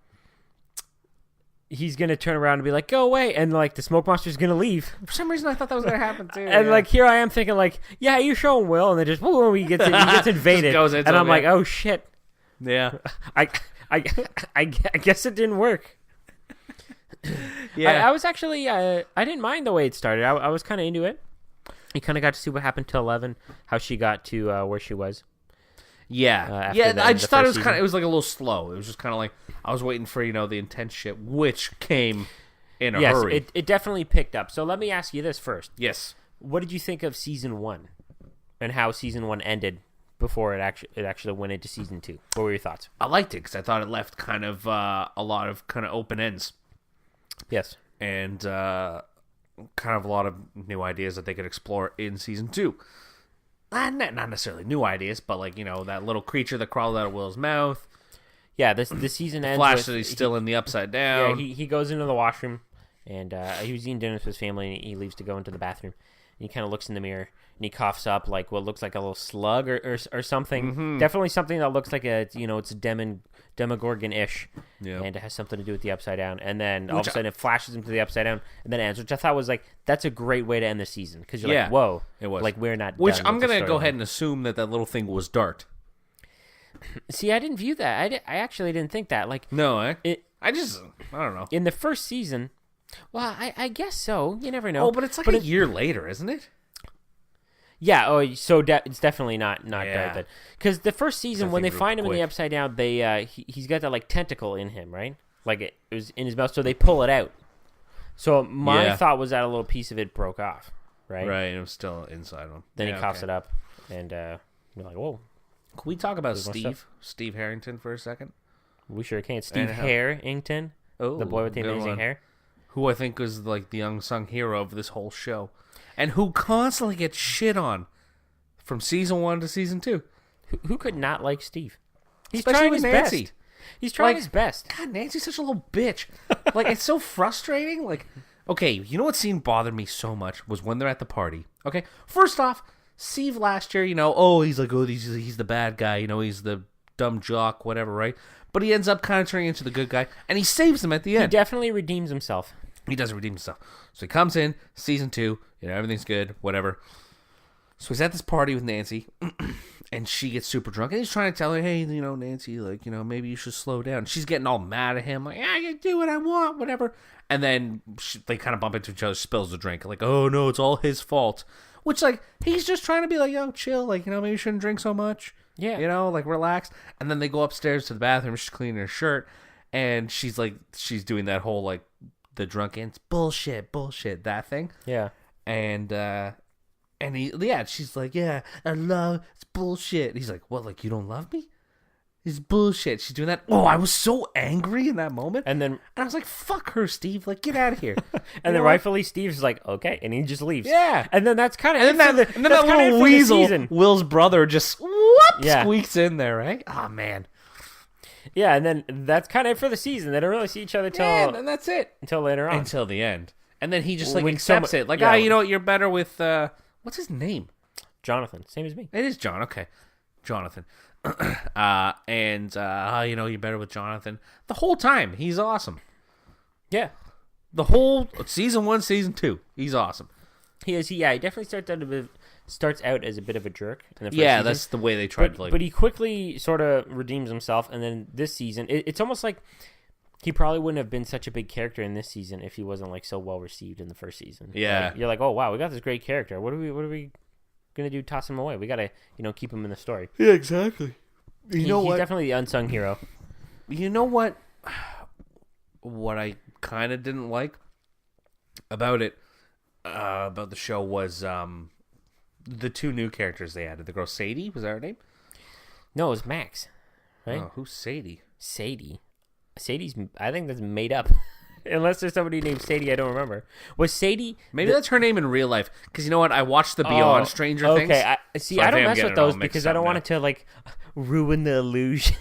he's gonna turn around and be like, "Go away," and like the smoke monster's gonna leave. For some reason, I thought that was gonna happen too. And like here I am thinking like, "Yeah, you show him Will," and then just boom, he gets invaded, and I'm like, "Oh shit." Yeah. I guess it didn't work. Yeah, I was actually I didn't mind the way it started. I was kind of into it. You kind of got to see what happened to 11, how she got to where she was. Yeah, I just thought it was it was like a little slow. It was just kind of like I was waiting for the intense shit, which came in a hurry. Yes, it definitely picked up. So let me ask you this first. Yes, what did you think of season 1, and how season 1 ended before it actually went into season 2? What were your thoughts? I liked it because I thought it left kind of a lot of kind of open ends. Yes, and kind of a lot of new ideas that they could explore in season 2. Not necessarily new ideas, but like that little creature that crawled out of Will's mouth. Yeah, the season ends. Flash that he's still in the upside down. Yeah, he goes into the washroom, and he was eating dinner with his family, and he leaves to go into the bathroom. And he kind of looks in the mirror, and he coughs up like what looks like a little slug or something. Mm-hmm. Definitely something that looks like it's a Demogorgon-ish, and it has something to do with the upside down. And then all of a sudden it flashes him to the upside down, and then ends, which I thought was like, that's a great way to end the season, because you're like, whoa, it was like we're not. Which done I'm with gonna go ahead and assume that little thing was Dart. See, I didn't view that. I actually didn't think that. Like, no, I don't know. In the first season, well, I guess so. You never know. Oh, but it's like a year later, isn't it? Yeah. Oh, so it's definitely not Dart then. Because the first season, when they find him in the upside down, he's got that like tentacle in him, right? Like it was in his mouth, so they pull it out. So my thought was that a little piece of it broke off, right? Right. It was still inside him. Then he coughs it up, and you're like, whoa. Can we talk about Steve Harrington for a second? We sure can. Steve Harrington, the boy with the amazing hair, who I think was like the unsung hero of this whole show, and who constantly gets shit on from season 1 to season 2. Who could not like Steve? He's Especially trying his Nancy. best. He's trying his best. God, Nancy's such a little bitch. Like, it's so frustrating. Like, okay, you know what scene bothered me so much was when they're at the party. Okay, first off, Steve last year, he's like, he's the bad guy, he's the dumb jock, whatever, right? But he ends up kind of turning into the good guy, and he saves them at the end. He definitely redeems himself. He does redeem himself. So he comes in, season 2, everything's good, whatever. So he's at this party with Nancy, and she gets super drunk, and he's trying to tell her, hey, Nancy, like, maybe you should slow down. She's getting all mad at him, like, I can do what I want, whatever. And then they kind of bump into each other, spills the drink, like, oh, no, it's all his fault. Which, like, he's just trying to be like, yo, chill, like, maybe you shouldn't drink so much. Yeah. Like, relax. And then they go upstairs to the bathroom, she's cleaning her shirt, and she's doing that whole, like, the drunk ends, bullshit, that thing. Yeah. And she's like, yeah, I love, it's bullshit. And he's like, what, like, you don't love me? It's bullshit. She's doing that. Oh, I was so angry in that moment. And I was like, fuck her, Steve. Like, get out of here. And then rightfully Steve's like, okay. And he just leaves. Yeah. And then that's kind of and then that little weasel, Will's brother, just squeaks in there, right? Oh, man. Yeah, and then that's kind of it for the season. They don't really see each other and that's it. Until later on. Until the end. And then he just, like, accepts it. Like, you know what? You're better with, what's his name? Jonathan. Same as me. It is John. Okay. Jonathan. You're better with Jonathan. The whole time, he's awesome. Yeah. The whole season 1, season 2, he's awesome. He is. He definitely starts out as a bit of a jerk in the first season. That's the way they tried to. But he quickly sort of redeems himself, and then this season, it's almost like he probably wouldn't have been such a big character in this season if he wasn't like so well received in the first season. Yeah. Like, you're like, oh wow, we got this great character. What are we gonna do? Toss him away? We gotta keep him in the story. Yeah, exactly. He's definitely the unsung hero. You know what? What I kind of didn't like about it, about the show was the 2 new characters they added. The girl Sadie, was that her name? No, it was Max. Right? Oh, who's Sadie? Sadie's, I think that's made up. Unless there's somebody named Sadie I don't remember. Was Sadie... Maybe that's her name in real life. Because you know what? I watched the Beyond Stranger Things. Okay, I don't mess with those because I don't want it to, like, ruin the illusion.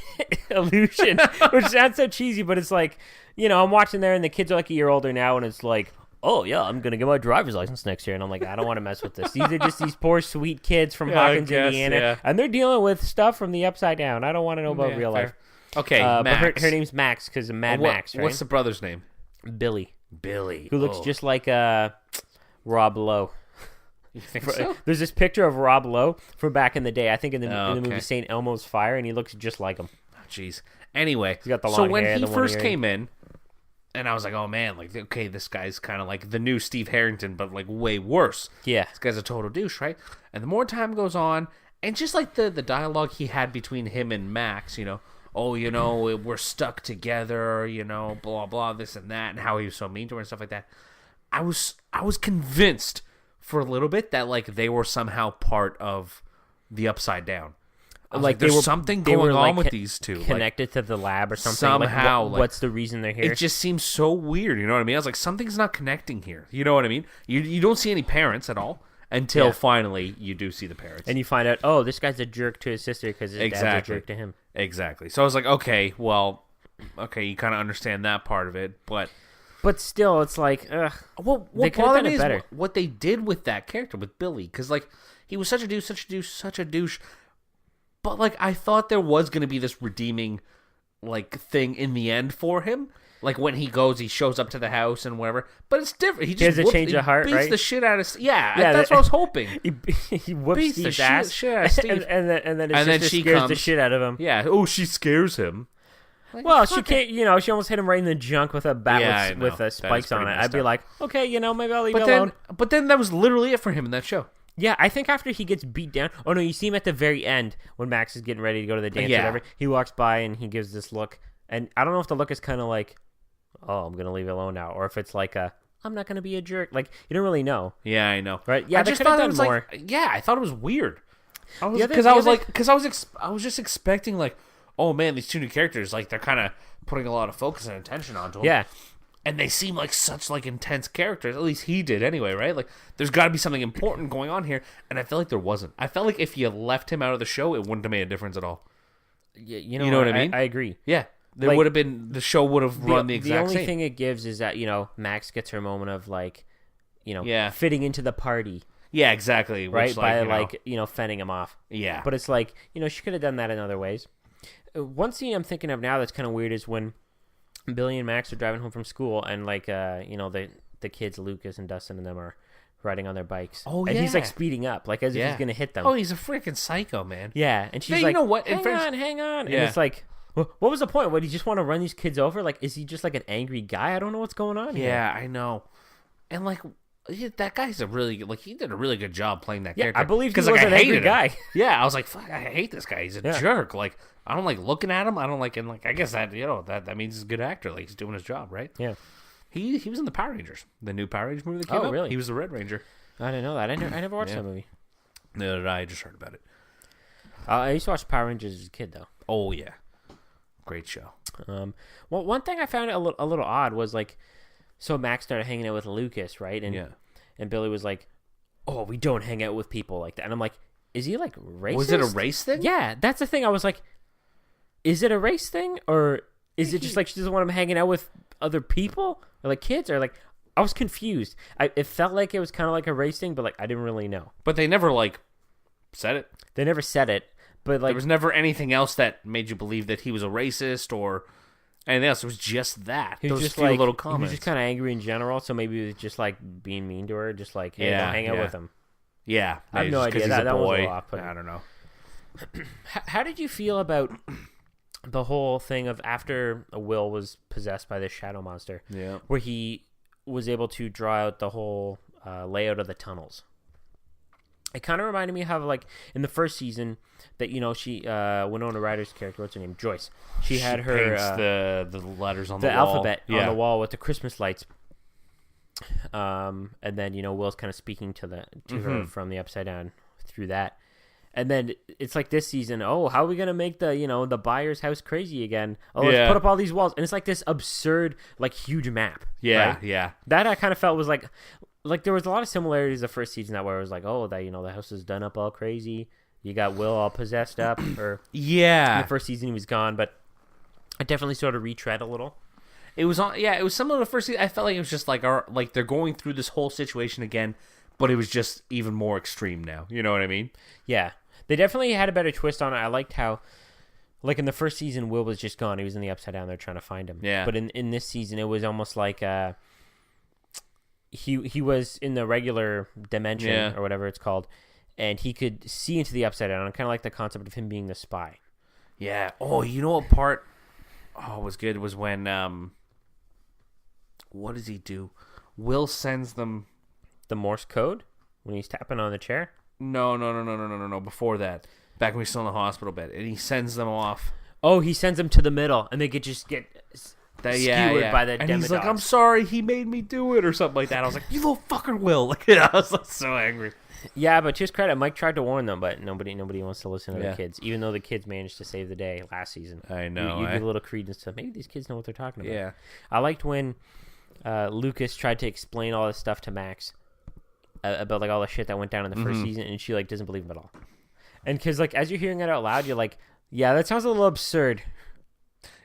Which sounds so cheesy, but it's like, I'm watching there and the kids are like a year older now and it's like, oh, yeah, I'm going to get my driver's license next year. And I'm like, I don't want to mess with this. These are just these poor, sweet kids from Hawkins, Indiana. Yeah. And they're dealing with stuff from the upside down. I don't want to know about real life. Okay, Max. But her name's Max because of Mad Max, right? What's the brother's name? Billy. Who looks just like Rob Lowe. You think so? There's this picture of Rob Lowe from back in the day. I think in the movie St. Elmo's Fire, and he looks just like him. Jeez. Anyway, he's got the long hair, when he first came in, And I was like, oh man, like, okay, this guy's kind of like the new Steve Harrington, but like way worse. Yeah. This guy's a total douche, right? And the more time goes on, and just like the dialogue he had between him and Max, oh, we're stuck together, blah, blah, this and that, and how he was so mean to her and stuff like that. I was convinced for a little bit that like they were somehow part of the Upside Down. Like there's something going on with these two, connected to the lab or something. Somehow, what's the reason they're here? It just seems so weird. You know what I mean? I was like, something's not connecting here. You know what I mean? You don't see any parents at all until finally you do see the parents, and you find out, oh, this guy's a jerk to his sister because his dad's a jerk to him. Exactly. So I was like, okay, you kind of understand that part of it, but still, it's like, ugh. Well, what bothered me is what they did with that character with Billy, because like he was such a douche. But, like, I thought there was going to be this redeeming, like, thing in the end for him. Like, when he shows up to the house and whatever. But it's different. He just has a change of heart, beats right? the shit out of... Yeah, that's what I was hoping. He whoops Steve's ass. Shit out of Steve. and then his sister scares the shit out of him. Yeah. Oh, she scares him. Like, well, she can't, she almost hit him right in the junk with a bat with spikes on it. I'd be like, okay, maybe I'll leave it alone. But then that was literally it for him in that show. Yeah, I think after he gets beat down... Oh, no, you see him at the very end when Max is getting ready to go to the dance or whatever. He walks by and he gives this look. And I don't know if the look is kind of like, oh, I'm going to leave it alone now. Or if it's like I'm not going to be a jerk. Like, you don't really know. Yeah, I know. Right? Yeah, I just thought it was more. I thought it was weird. Because I was just expecting, like, oh, man, these two new characters, like, they're kind of putting a lot of focus and attention onto them. Yeah. And they seem like such like intense characters. At least he did anyway, right? Like there's got to be something important going on here, and I feel like there wasn't. I felt like if you left him out of the show, it wouldn't have made a difference at all. Yeah, you know what I mean? I agree. Yeah, there would have been the show would have run the exact same. The only thing it gives is that Max gets her moment of like, fitting into the party. Yeah, exactly. Right, by fending him off. Yeah, but it's like she could have done that in other ways. One scene I'm thinking of now that's kind of weird is when Billy and Max are driving home from school, and like the kids, Lucas and Dustin and them, are riding on their bikes. Oh, and he's like speeding up, like as if he's gonna hit them. Oh, he's a freaking psycho, man. Yeah, and she's like, you know what? Hang on. Yeah. And it's like, what was the point? What, did he just want to run these kids over? Like, is he just like an angry guy? I don't know what's going on here. Yeah, I know. And like, that guy's he did a really good job playing that character. I believe he was an angry guy. Yeah, I was like, fuck, I hate this guy. He's a jerk. Like, I don't like looking at him. I don't like, and like, I guess that that means he's a good actor. Like, he's doing his job, right? Yeah. He was in the Power Rangers, the new Power Rangers movie that came out. Oh, really? He was the Red Ranger. I didn't know that. I never watched that movie. Neither did I. Just heard about it. I used to watch Power Rangers as a kid, though. Oh yeah, great show. Well, one thing I found a little odd was like, so Max started hanging out with Lucas, right? And Billy was like, "Oh, we don't hang out with people like that." And I'm like, "Is he like racist?" Was it a race thing? Yeah, that's the thing. I was like, "Is it a race thing, or is it just like she doesn't want him hanging out with other people, or like kids, or like?" I was confused. It felt like it was kind of like a race thing, but like I didn't really know. But they never like said it. They never said it, but like there was never anything else that made you believe that he was a racist or anything else. It was just that. He was just like little comments. He was just kind of angry in general, so maybe he was just like being mean to her, just like, hey, don't hang out with him. Yeah, I have no idea. That was a little off. I don't know. How did you feel about the whole thing of after Will was possessed by this shadow monster? Yeah, where he was able to draw out the whole layout of the tunnels. It kind of reminded me of how, like, in the first season, that she Winona Ryder's character, what's her name, Joyce. She had her paints the letters on the wall, the alphabet on the wall with the Christmas lights. And then Will's kind of speaking to her from the Upside Down through that. And then it's like this season, oh, how are we going to make the buyer's house crazy again? Oh, let's put up all these walls. And it's like this absurd, like, huge map. Yeah, right? yeah. That I kind of felt was like there was a lot of similarities the first season where it was like, oh, that, the house is done up all crazy. You got Will all possessed up. Or yeah. In the first season he was gone, but I definitely sort of retread a little. It was similar to the first season. I felt like it was just like they're going through this whole situation again, but it was just even more extreme now. You know what I mean? Yeah. They definitely had a better twist on it. I liked how, like in the first season, Will was just gone. He was in the Upside Down. They're trying to find him. Yeah. But in this season, it was almost like he was in the regular dimension or whatever it's called, and he could see into the Upside Down. I kind of like the concept of him being the spy. Yeah. Oh, you know what part? Oh, was good was when what does he do? Will sends them the Morse code when he's tapping on the chair. No. Before that, back when he's still in the hospital bed, and he sends them off. Oh, he sends them to the middle, and they could just get skewered by the and demodogs. He's like, "I'm sorry, he made me do it," or something like that. I was like, "You little fucker, Will!" Like, I was like, so angry. Yeah, but to his credit, Mike tried to warn them, but nobody wants to listen to the kids, even though the kids managed to save the day last season. I know. You give a little credence to maybe these kids know what they're talking about. Yeah. I liked when Lucas tried to explain all this stuff to Max about like all the shit that went down in the first season, and she like doesn't believe him at all. And because like as you're hearing it out loud, you're like, yeah, that sounds a little absurd.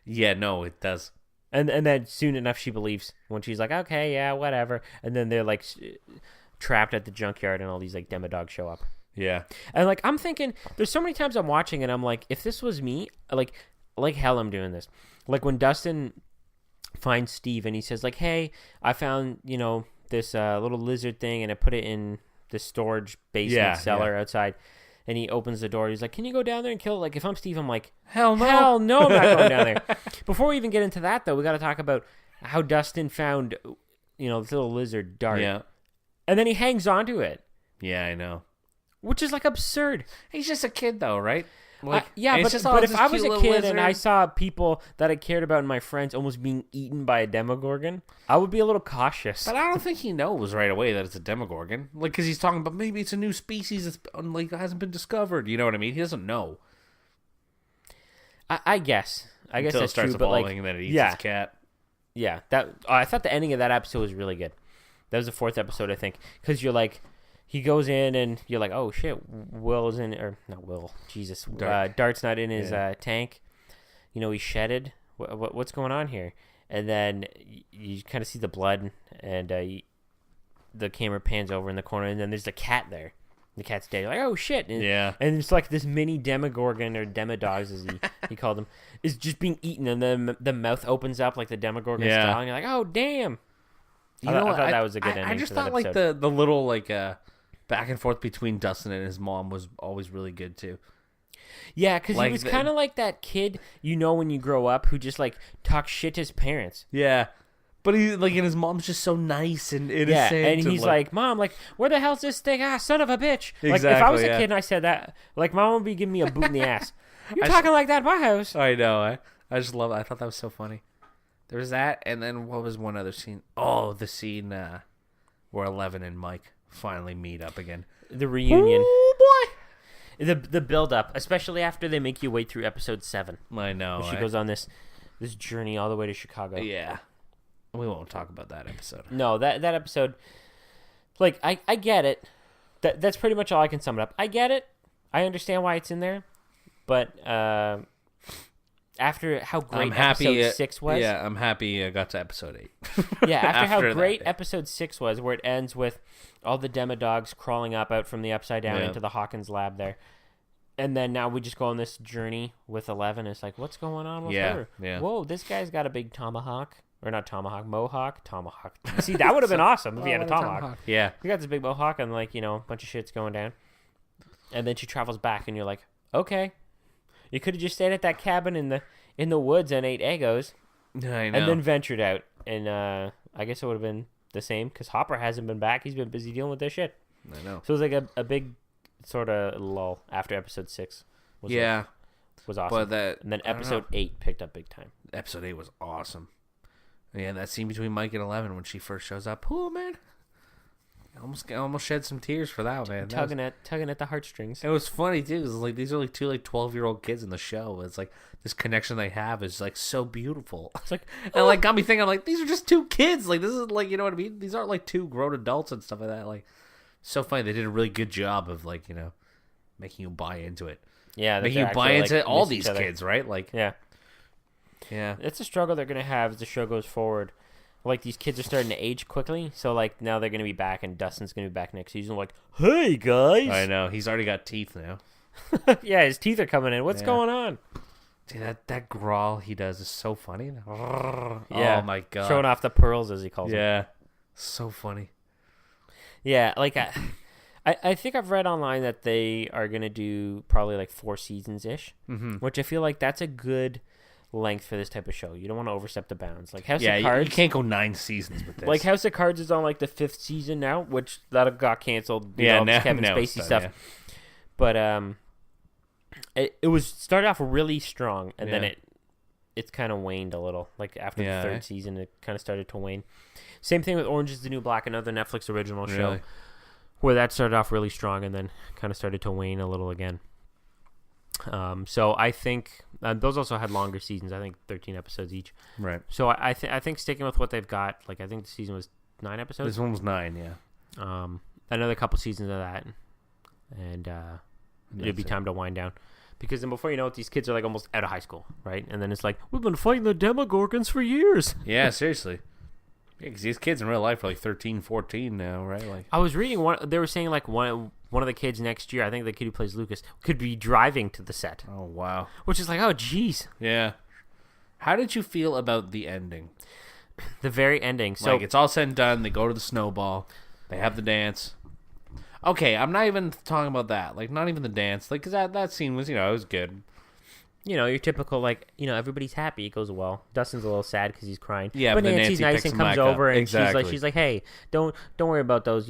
Yeah, no, it does. And then soon enough she believes when she's like, okay, yeah, whatever. And then they're like trapped at the junkyard, and all these like demodogs show up. Yeah. And like I'm thinking, there's so many times I'm watching and I'm like, if this was me, like hell I'm doing this. Like when Dustin finds Steve and he says like, hey, I found, this little lizard thing and I put it in the storage basement cellar outside. And he opens the door. He's like, can you go down there and kill it? Like, if I'm Steve, I'm like, hell no, I'm not going down there. Before we even get into that, though, we got to talk about how Dustin found, this little lizard dart. Yeah. And then he hangs onto it. Yeah, I know. Which is, like, absurd. He's just a kid, though, right? Like, but if I was a kid and I saw people that I cared about and my friends almost being eaten by a Demogorgon, I would be a little cautious. But I don't think he knows right away that it's a Demogorgon. Like, because he's talking about maybe it's a new species that's like hasn't been discovered. You know what I mean? He doesn't know. I guess. Until That's it starts true. But like, and then it eats his cat. Yeah, I thought the ending of that episode was really good. That was the 4th episode, I think, because you're like. He goes in and you're like, oh shit, Will is in, or not Will, Jesus, Dart's not in his tank. He's shedded. What's going on here? And then you kind of see the blood, and the camera pans over in the corner, and then there's a cat there. The cat's dead. You're like, oh shit. And, and it's like this mini Demogorgon, or Demodogs as he called them, is just being eaten, and then the mouth opens up like the Demogorgon style, and you're like, oh damn. I thought that was a good ending. I just to thought that like episode. the little like back and forth between Dustin and his mom was always really good too. Yeah, because he was kind of like that kid when you grow up who just like talks shit to his parents. Yeah, but he and his mom's just so nice and innocent. Yeah, and he's like, Mom, like, where the hell's this thing? Ah, son of a bitch! Exactly, like if I was a kid and I said that, like Mom would be giving me a boot in the ass. You're talking like that at my house. I know. I just love it. I thought that was so funny. There was that, and then what was one other scene? Oh, the scene where Eleven and Mike finally meet up again. The reunion. Oh boy. The build up, especially after they make you wait through episode 7. I know. She goes on this journey all the way to Chicago. Yeah. We won't talk about that episode. No, that episode, like I get it. That's pretty much all I can sum it up. I get it. I understand why it's in there, but after how great episode 6 was. Yeah, I'm happy I got to episode 8. Yeah, after how great episode 6 was, where it ends with all the Demodogs crawling up out from the Upside Down into the Hawkins lab there. And then now we just go on this journey with 11. It's like, what's going on with her? Yeah. Whoa, this guy's got a big tomahawk. Or not tomahawk, mohawk. Tomahawk. See, that would have been awesome if he had a tomahawk. Yeah. He got this big mohawk and like, a bunch of shit's going down. And then she travels back and you're like, okay. You could have just stayed at that cabin in the woods and ate Eggos. I know. And then ventured out. And I guess it would have been the same because Hopper hasn't been back. He's been busy dealing with this shit. I know. So it was like a big sort of lull after episode 6. Was awesome. But and then episode 8 picked up big time. Episode 8 was awesome. Yeah, that scene between Mike and 11 when she first shows up. Oh, man. I almost shed some tears for that, man. Tugging at the heartstrings. It was funny too. It was like these are like two 12-year-old kids in the show. It's like this connection they have is like so beautiful. It's like and like got me thinking. I'm like, these are just 2 kids. Like this is like, you know what I mean? These aren't like 2 grown adults and stuff like that. Like so funny. They did a really good job of like making you buy into it. Yeah, making you buy into all these kids, right? Like yeah. It's a struggle they're gonna have as the show goes forward. Like, these kids are starting to age quickly, so, like, now they're going to be back, and Dustin's going to be back next season. Like, hey, guys! I know. He's already got teeth now. Yeah, his teeth are coming in. What's going on? Dude, that growl he does is so funny. Yeah. Oh, my God. Showing off the pearls, as he calls them. Yeah. So funny. Yeah, like, I think I've read online that they are going to do probably, like, 4 seasons-ish, which I feel like that's a good length for this type of show. You don't want to overstep the bounds. Like House of Cards, Cards, you can't go 9 seasons with this. Like House of Cards is on like the 5th season now, which that got canceled. Now Kevin Spacey done, stuff. Yeah. But it was started off really strong, and then it's kind of waned a little. Like after the 3rd season, it kind of started to wane. Same thing with Orange Is the New Black, another Netflix original show, where that started off really strong and then kind of started to wane a little again. So I think those also had longer seasons. I think 13 episodes each. Right. So I think sticking with what they've got, like I think the season was 9 episodes. This one was 9, yeah. Another couple seasons of that, and it'd be time to wind down. Because then before you know it, these kids are like almost out of high school, right? And then it's like, we've been fighting the Demogorgons for years. Yeah, seriously. Yeah, because these kids in real life are like 13, 14 now, right? Like I was reading they were saying like one of the kids next year, I think the kid who plays Lucas, could be driving to the set. Oh, wow. Which is like, oh, jeez. Yeah. How did you feel about the ending? The very ending. So like, it's all said and done. They go to the snowball. They have the dance. Okay, I'm not even talking about that. Like, not even the dance. Like, 'cause that scene was, it was good. Your typical, like, everybody's happy. It goes well. Dustin's a little sad because he's crying. Yeah, but then Nancy's Nancy nice picks and him comes back up. over and Exactly. she's like, hey, don't worry about those,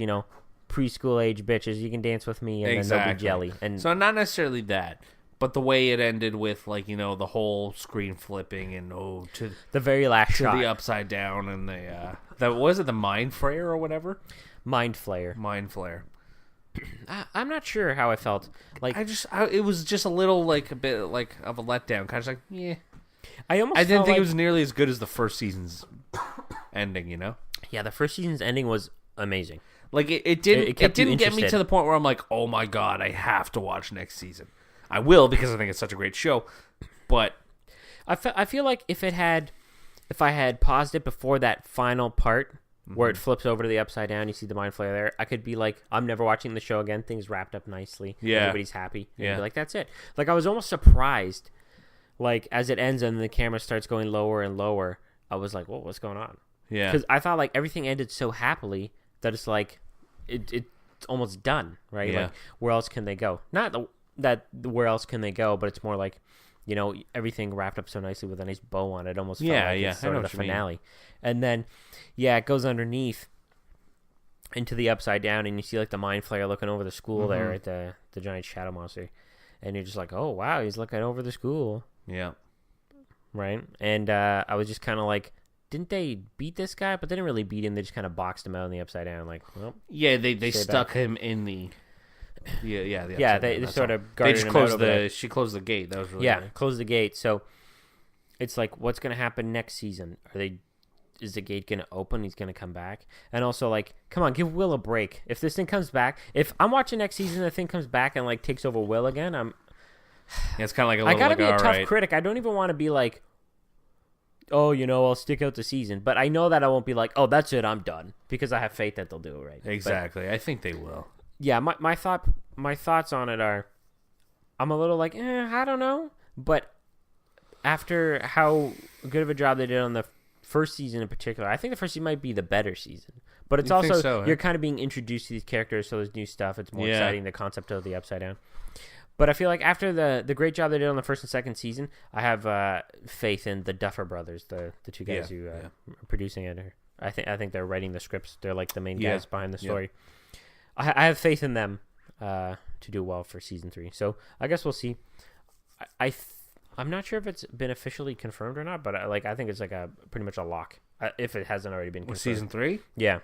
preschool age bitches. You can dance with me and then they'll be jelly. And so not necessarily that, but the way it ended with, like, the whole screen flipping and to the very last shot, the upside down and the Mind Flayer or whatever. Mind Flayer. I'm not sure how I felt. Like it was just a little, like, a bit like of a letdown. Kind of like, yeah. I didn't think it was nearly as good as the first season's ending. Yeah, the first season's ending was amazing. Like it didn't get me to the point where I'm like, oh my god, I have to watch next season. I will, because I think it's such a great show. But I feel like if I had paused it before that final part. Where it flips over to the upside down, you see the Mind Flayer there. I could be like, I'm never watching the show again. Things wrapped up nicely. Yeah. Everybody's happy. Yeah. Be like, that's it. Like, I was almost surprised, like, as it ends and the camera starts going lower and lower, I was like, what's going on? Yeah. Because I thought, like, everything ended so happily that it's like, it's almost done, right? Yeah. Like, where else can they go? Not that where else can they go, but it's more like, everything wrapped up so nicely with a nice bow on it. It almost felt like it's sort of the finale. And then, it goes underneath into the upside down, and you see like the Mind Flayer looking over the school there at the giant shadow monster, and you're just like, oh wow, he's looking over the school. Yeah. Right. And I was just kind of like, didn't they beat this guy? But they didn't really beat him. They just kind of boxed him out in the upside down. Like, well, yeah, they stuck him in the. Yeah, they sort of guarded him out. She closed the gate. That was really good. Closed the gate. So it's like, what's going to happen next season? Is the gate going to open? He's going to come back? And also, like, come on, give Will a break. If this thing comes back, if I'm watching next season, the thing comes back and like takes over Will again, it's kind of like a little. I gotta like, be a tough right. critic. I don't even want to be like, oh, I'll stick out the season, but I know that I won't be like, oh, that's it, I'm done, because I have faith that they'll do it right. Exactly, I think they will. Yeah, my thoughts on it are, I'm a little like, I don't know, but after how good of a job they did on the first season in particular, I think the first season might be the better season. But it's also, you're kind of being introduced to these characters, so there's new stuff. It's more exciting, the concept of the upside down. But I feel like after the great job they did on the first and second season, I have faith in the Duffer Brothers, the two guys who are producing it. I think they're writing the scripts. They're like the main guys behind the story. I have faith in them to do well for season 3. So I guess we'll see. I'm not sure if it's been officially confirmed or not, but I think it's like pretty much a lock if it hasn't already been confirmed. Season 3? Yeah.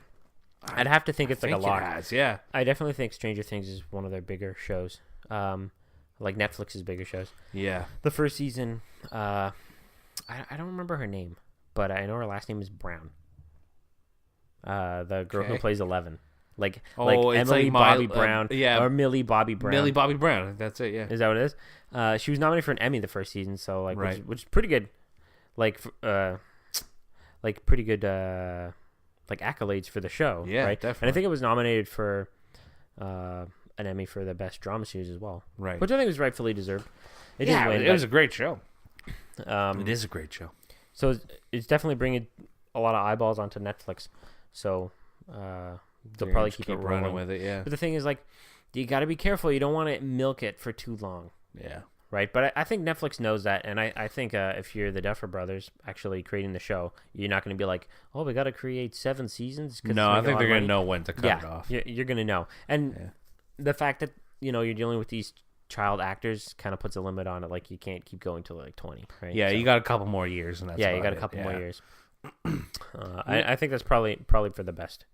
I'd have to think it's like a lock. It has, yeah. I definitely think Stranger Things is one of their bigger shows. Like Netflix's bigger shows. Yeah. The first season, I don't remember her name, but I know her last name is Brown. The girl who plays 11. Like Emily Bobby Brown, or Millie Bobby Brown. Millie Bobby Brown, that's it, yeah. Is that what it is? She was nominated for an Emmy the first season, so like, which is pretty good. Like pretty good, like accolades for the show. Yeah, right? definitely. And I think it was nominated for an Emmy for the best drama series as well. Right. Which I think was rightfully deserved. It was a great show. It is a great show. So it's definitely bringing a lot of eyeballs onto Netflix. So they'll probably keep it rolling with it, yeah. But the thing is, like, you got to be careful. You don't want to milk it for too long. Yeah. right? But I think Netflix knows that, and I think if you're the Duffer Brothers actually creating the show, you're not going to be like, oh, we got to create 7 seasons. No, I think they're going to know when to cut it off. You're going to know. And the fact that, you're dealing with these child actors kind of puts a limit on it. Like, you can't keep going till like 20, right? Yeah, so, you got a couple more years. And that's you got a couple more years. I think that's probably for the best.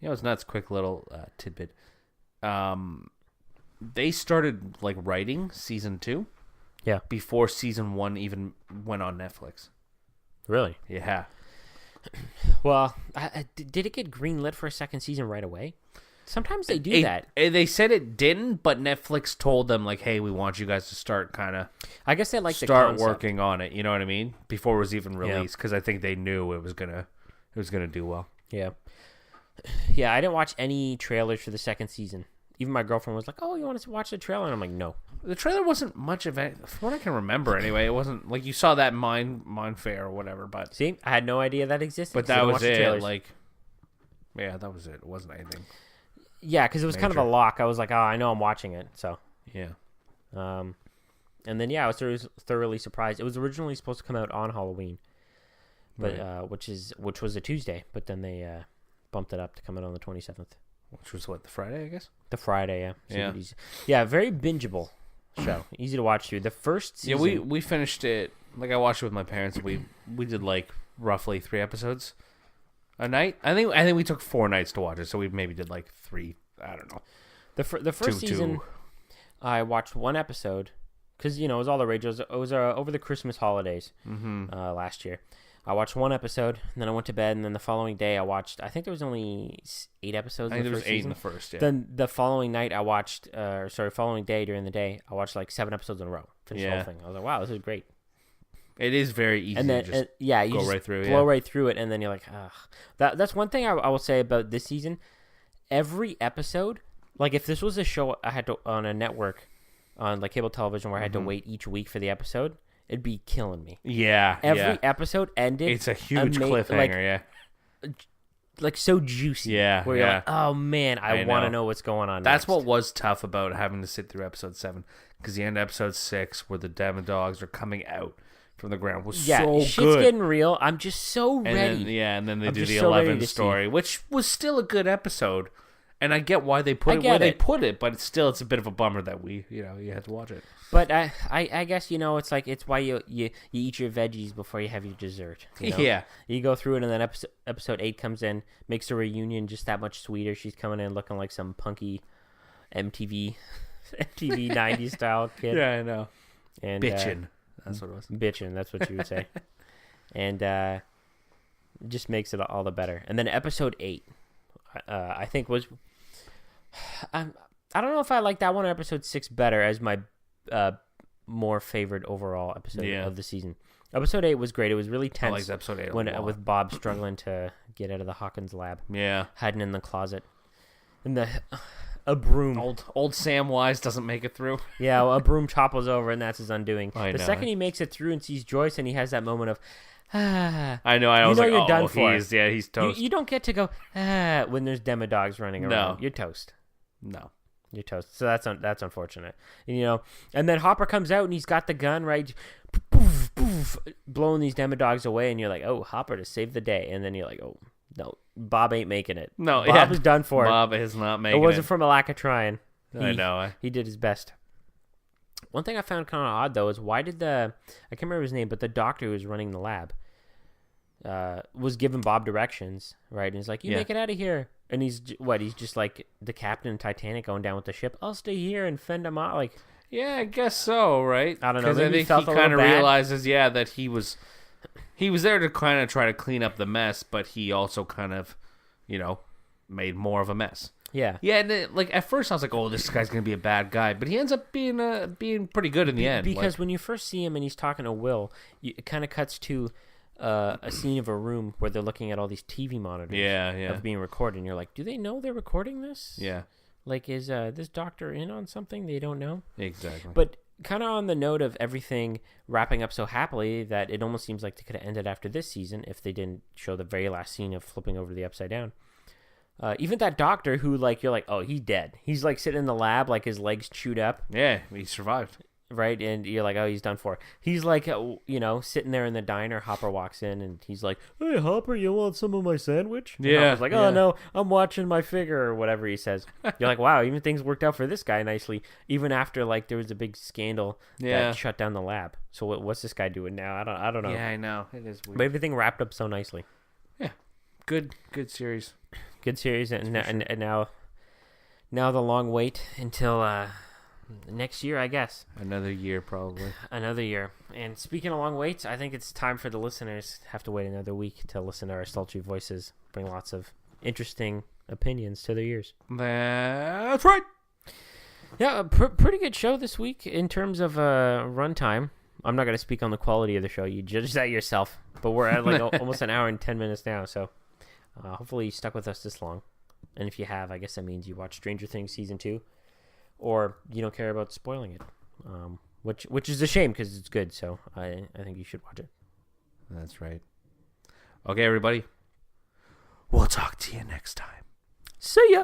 It's nuts. Quick little tidbit. They started like writing season 2. Yeah. Before season 1 even went on Netflix. Really? Yeah. Well, did it get greenlit for a second season right away? Sometimes they do that. They said it didn't, but Netflix told them like, "Hey, we want you guys to start I guess they like start working on it." You know what I mean? Before it was even released, because I think they knew it was gonna do well. Yeah. Yeah, I didn't watch any trailers for the second season. Even my girlfriend was like, "Oh, you want to watch the trailer?" And I'm like, "No." The trailer wasn't much of it, from what I can remember. Anyway, it wasn't like you saw that Mind Fair or whatever. But see, I had no idea that existed. But that was it. Like, yeah, that was it. It wasn't anything. Yeah, because it was kind of a lock. I was like, "Oh, I know I'm watching it." So yeah. And then I was thoroughly surprised. It was originally supposed to come out on Halloween, but which was a Tuesday. But then they bumped it up to come out on the 27th. Which was what, the Friday, I guess? The Friday, yeah. Yeah, very bingeable show. Easy to watch through. The first season... Yeah, we finished it, like I watched it with my parents. We did like roughly 3 episodes a night. I think we took 4 nights to watch it, so we maybe did like 3, I don't know. The first season, I watched 1 episode, because, it was all the rage. It was over the Christmas holidays last year. I watched 1 episode, and then I went to bed, and then the following day I watched, I think there was only 8 episodes in the first season. There was 8 in the first, yeah. Then the following night I watched, following day during the day, I watched like 7 episodes in a row. Finished the whole thing. I was like, wow, this is great. It is very easy to just go right through. Blow right through it, and then you're like, ugh. That's one thing I will say about this season. Every episode, like if this was a show I had to, on a network, on like cable television where I had to wait each week for the episode, it'd be killing me. Yeah. Every episode ended. It's a huge cliffhanger, like so juicy. Yeah. Where you're like, oh man, I want to know what's going on. That's next. what was tough about having to sit through episode 7, because the end of episode 6, where the Demodogs are coming out from the ground, was so good. Shit's getting real. I'm just so ready. And then they do the 11 story, which was still a good episode. And I get why they put it where they put it, but it's a bit of a bummer that you had to watch it. But I guess it's why you eat your veggies before you have your dessert. Yeah, you go through it, and then episode 8 comes in, makes the reunion just that much sweeter. She's coming in looking like some punky MTV 90s style kid. Yeah, I know. And bitchin', that's what it was. Bitchin', that's what you would say. And just makes it all the better. And then episode 8, I think was. I don't know if I like that one or episode 6 better as my more favorite overall episode of the season. Episode 8 was great. It was really tense. I liked episode 8 with Bob struggling to get out of the Hawkins lab. Yeah, hiding in the closet, and a broom. Old Samwise doesn't make it through. Yeah, a broom topples over, and that's his undoing. The second he makes it through and sees Joyce, and he has that moment of. I know. I was like, you're done for. He's toast. You don't get to go when there's Demodogs running around. No. You're toast. No. You're toast. So that's unfortunate. And then Hopper comes out and he's got the gun, right? Poof, poof, blowing these Demodogs away, and you're like, oh, Hopper to save the day. And then you're like, oh, no, Bob ain't making it. No, Bob is done for. Bob is not making it. It wasn't from a lack of trying. I know. He did his best. One thing I found kind of odd, though, is why did I can't remember his name, but the doctor who was running the lab was giving Bob directions, right? And he's like, you make it out of here. And he's just like the captain of Titanic going down with the ship. I'll stay here and fend him out. Like, yeah, I guess so, right? I don't know. Because I think he kind of realizes, that he was there to kind of try to clean up the mess, but he also kind of, made more of a mess. Yeah. Yeah, and like at first I was like, oh, this guy's going to be a bad guy. But he ends up being pretty good in the end. Because when you first see him and he's talking to Will, it kind of cuts to a scene of a room where they're looking at all these TV monitors of being recorded. And you're like, do they know they're recording this? Yeah. Like, is this doctor in on something they don't know? Exactly. But kind of on the note of everything wrapping up so happily that it almost seems like they could have ended after this season if they didn't show the very last scene of flipping over the upside down. Even that doctor who, like, you're like, oh, he's dead. He's, like, sitting in the lab, like, his legs chewed up. Yeah, he survived. right? And you're like, oh, he's done for. He's like, sitting there in the diner. Hopper walks in and he's like, hey, Hopper, you want some of my sandwich? And Hopper's like, oh, no, I'm watching my figure or whatever he says. You're like, wow, even things worked out for this guy nicely, even after like there was a big scandal that shut down the lab. So what's this guy doing now? I don't know. Yeah, I know. It is weird. But everything wrapped up so nicely. Yeah. Good series. Good series. And now the long wait until next year, I guess. Another year, probably. Another year. And speaking of long waits, I think it's time for the listeners to have to wait another week to listen to our sultry voices bring lots of interesting opinions to their ears. That's right. Yeah, a pretty good show this week in terms of runtime. I'm not going to speak on the quality of the show. You judge that yourself. But we're at like almost an hour and 10 minutes now, so hopefully you stuck with us this long. And if you have, I guess that means you watched Stranger Things Season 2. Or you don't care about spoiling it, which is a shame because it's good. So I think you should watch it. That's right. Okay, everybody. We'll talk to you next time. See ya.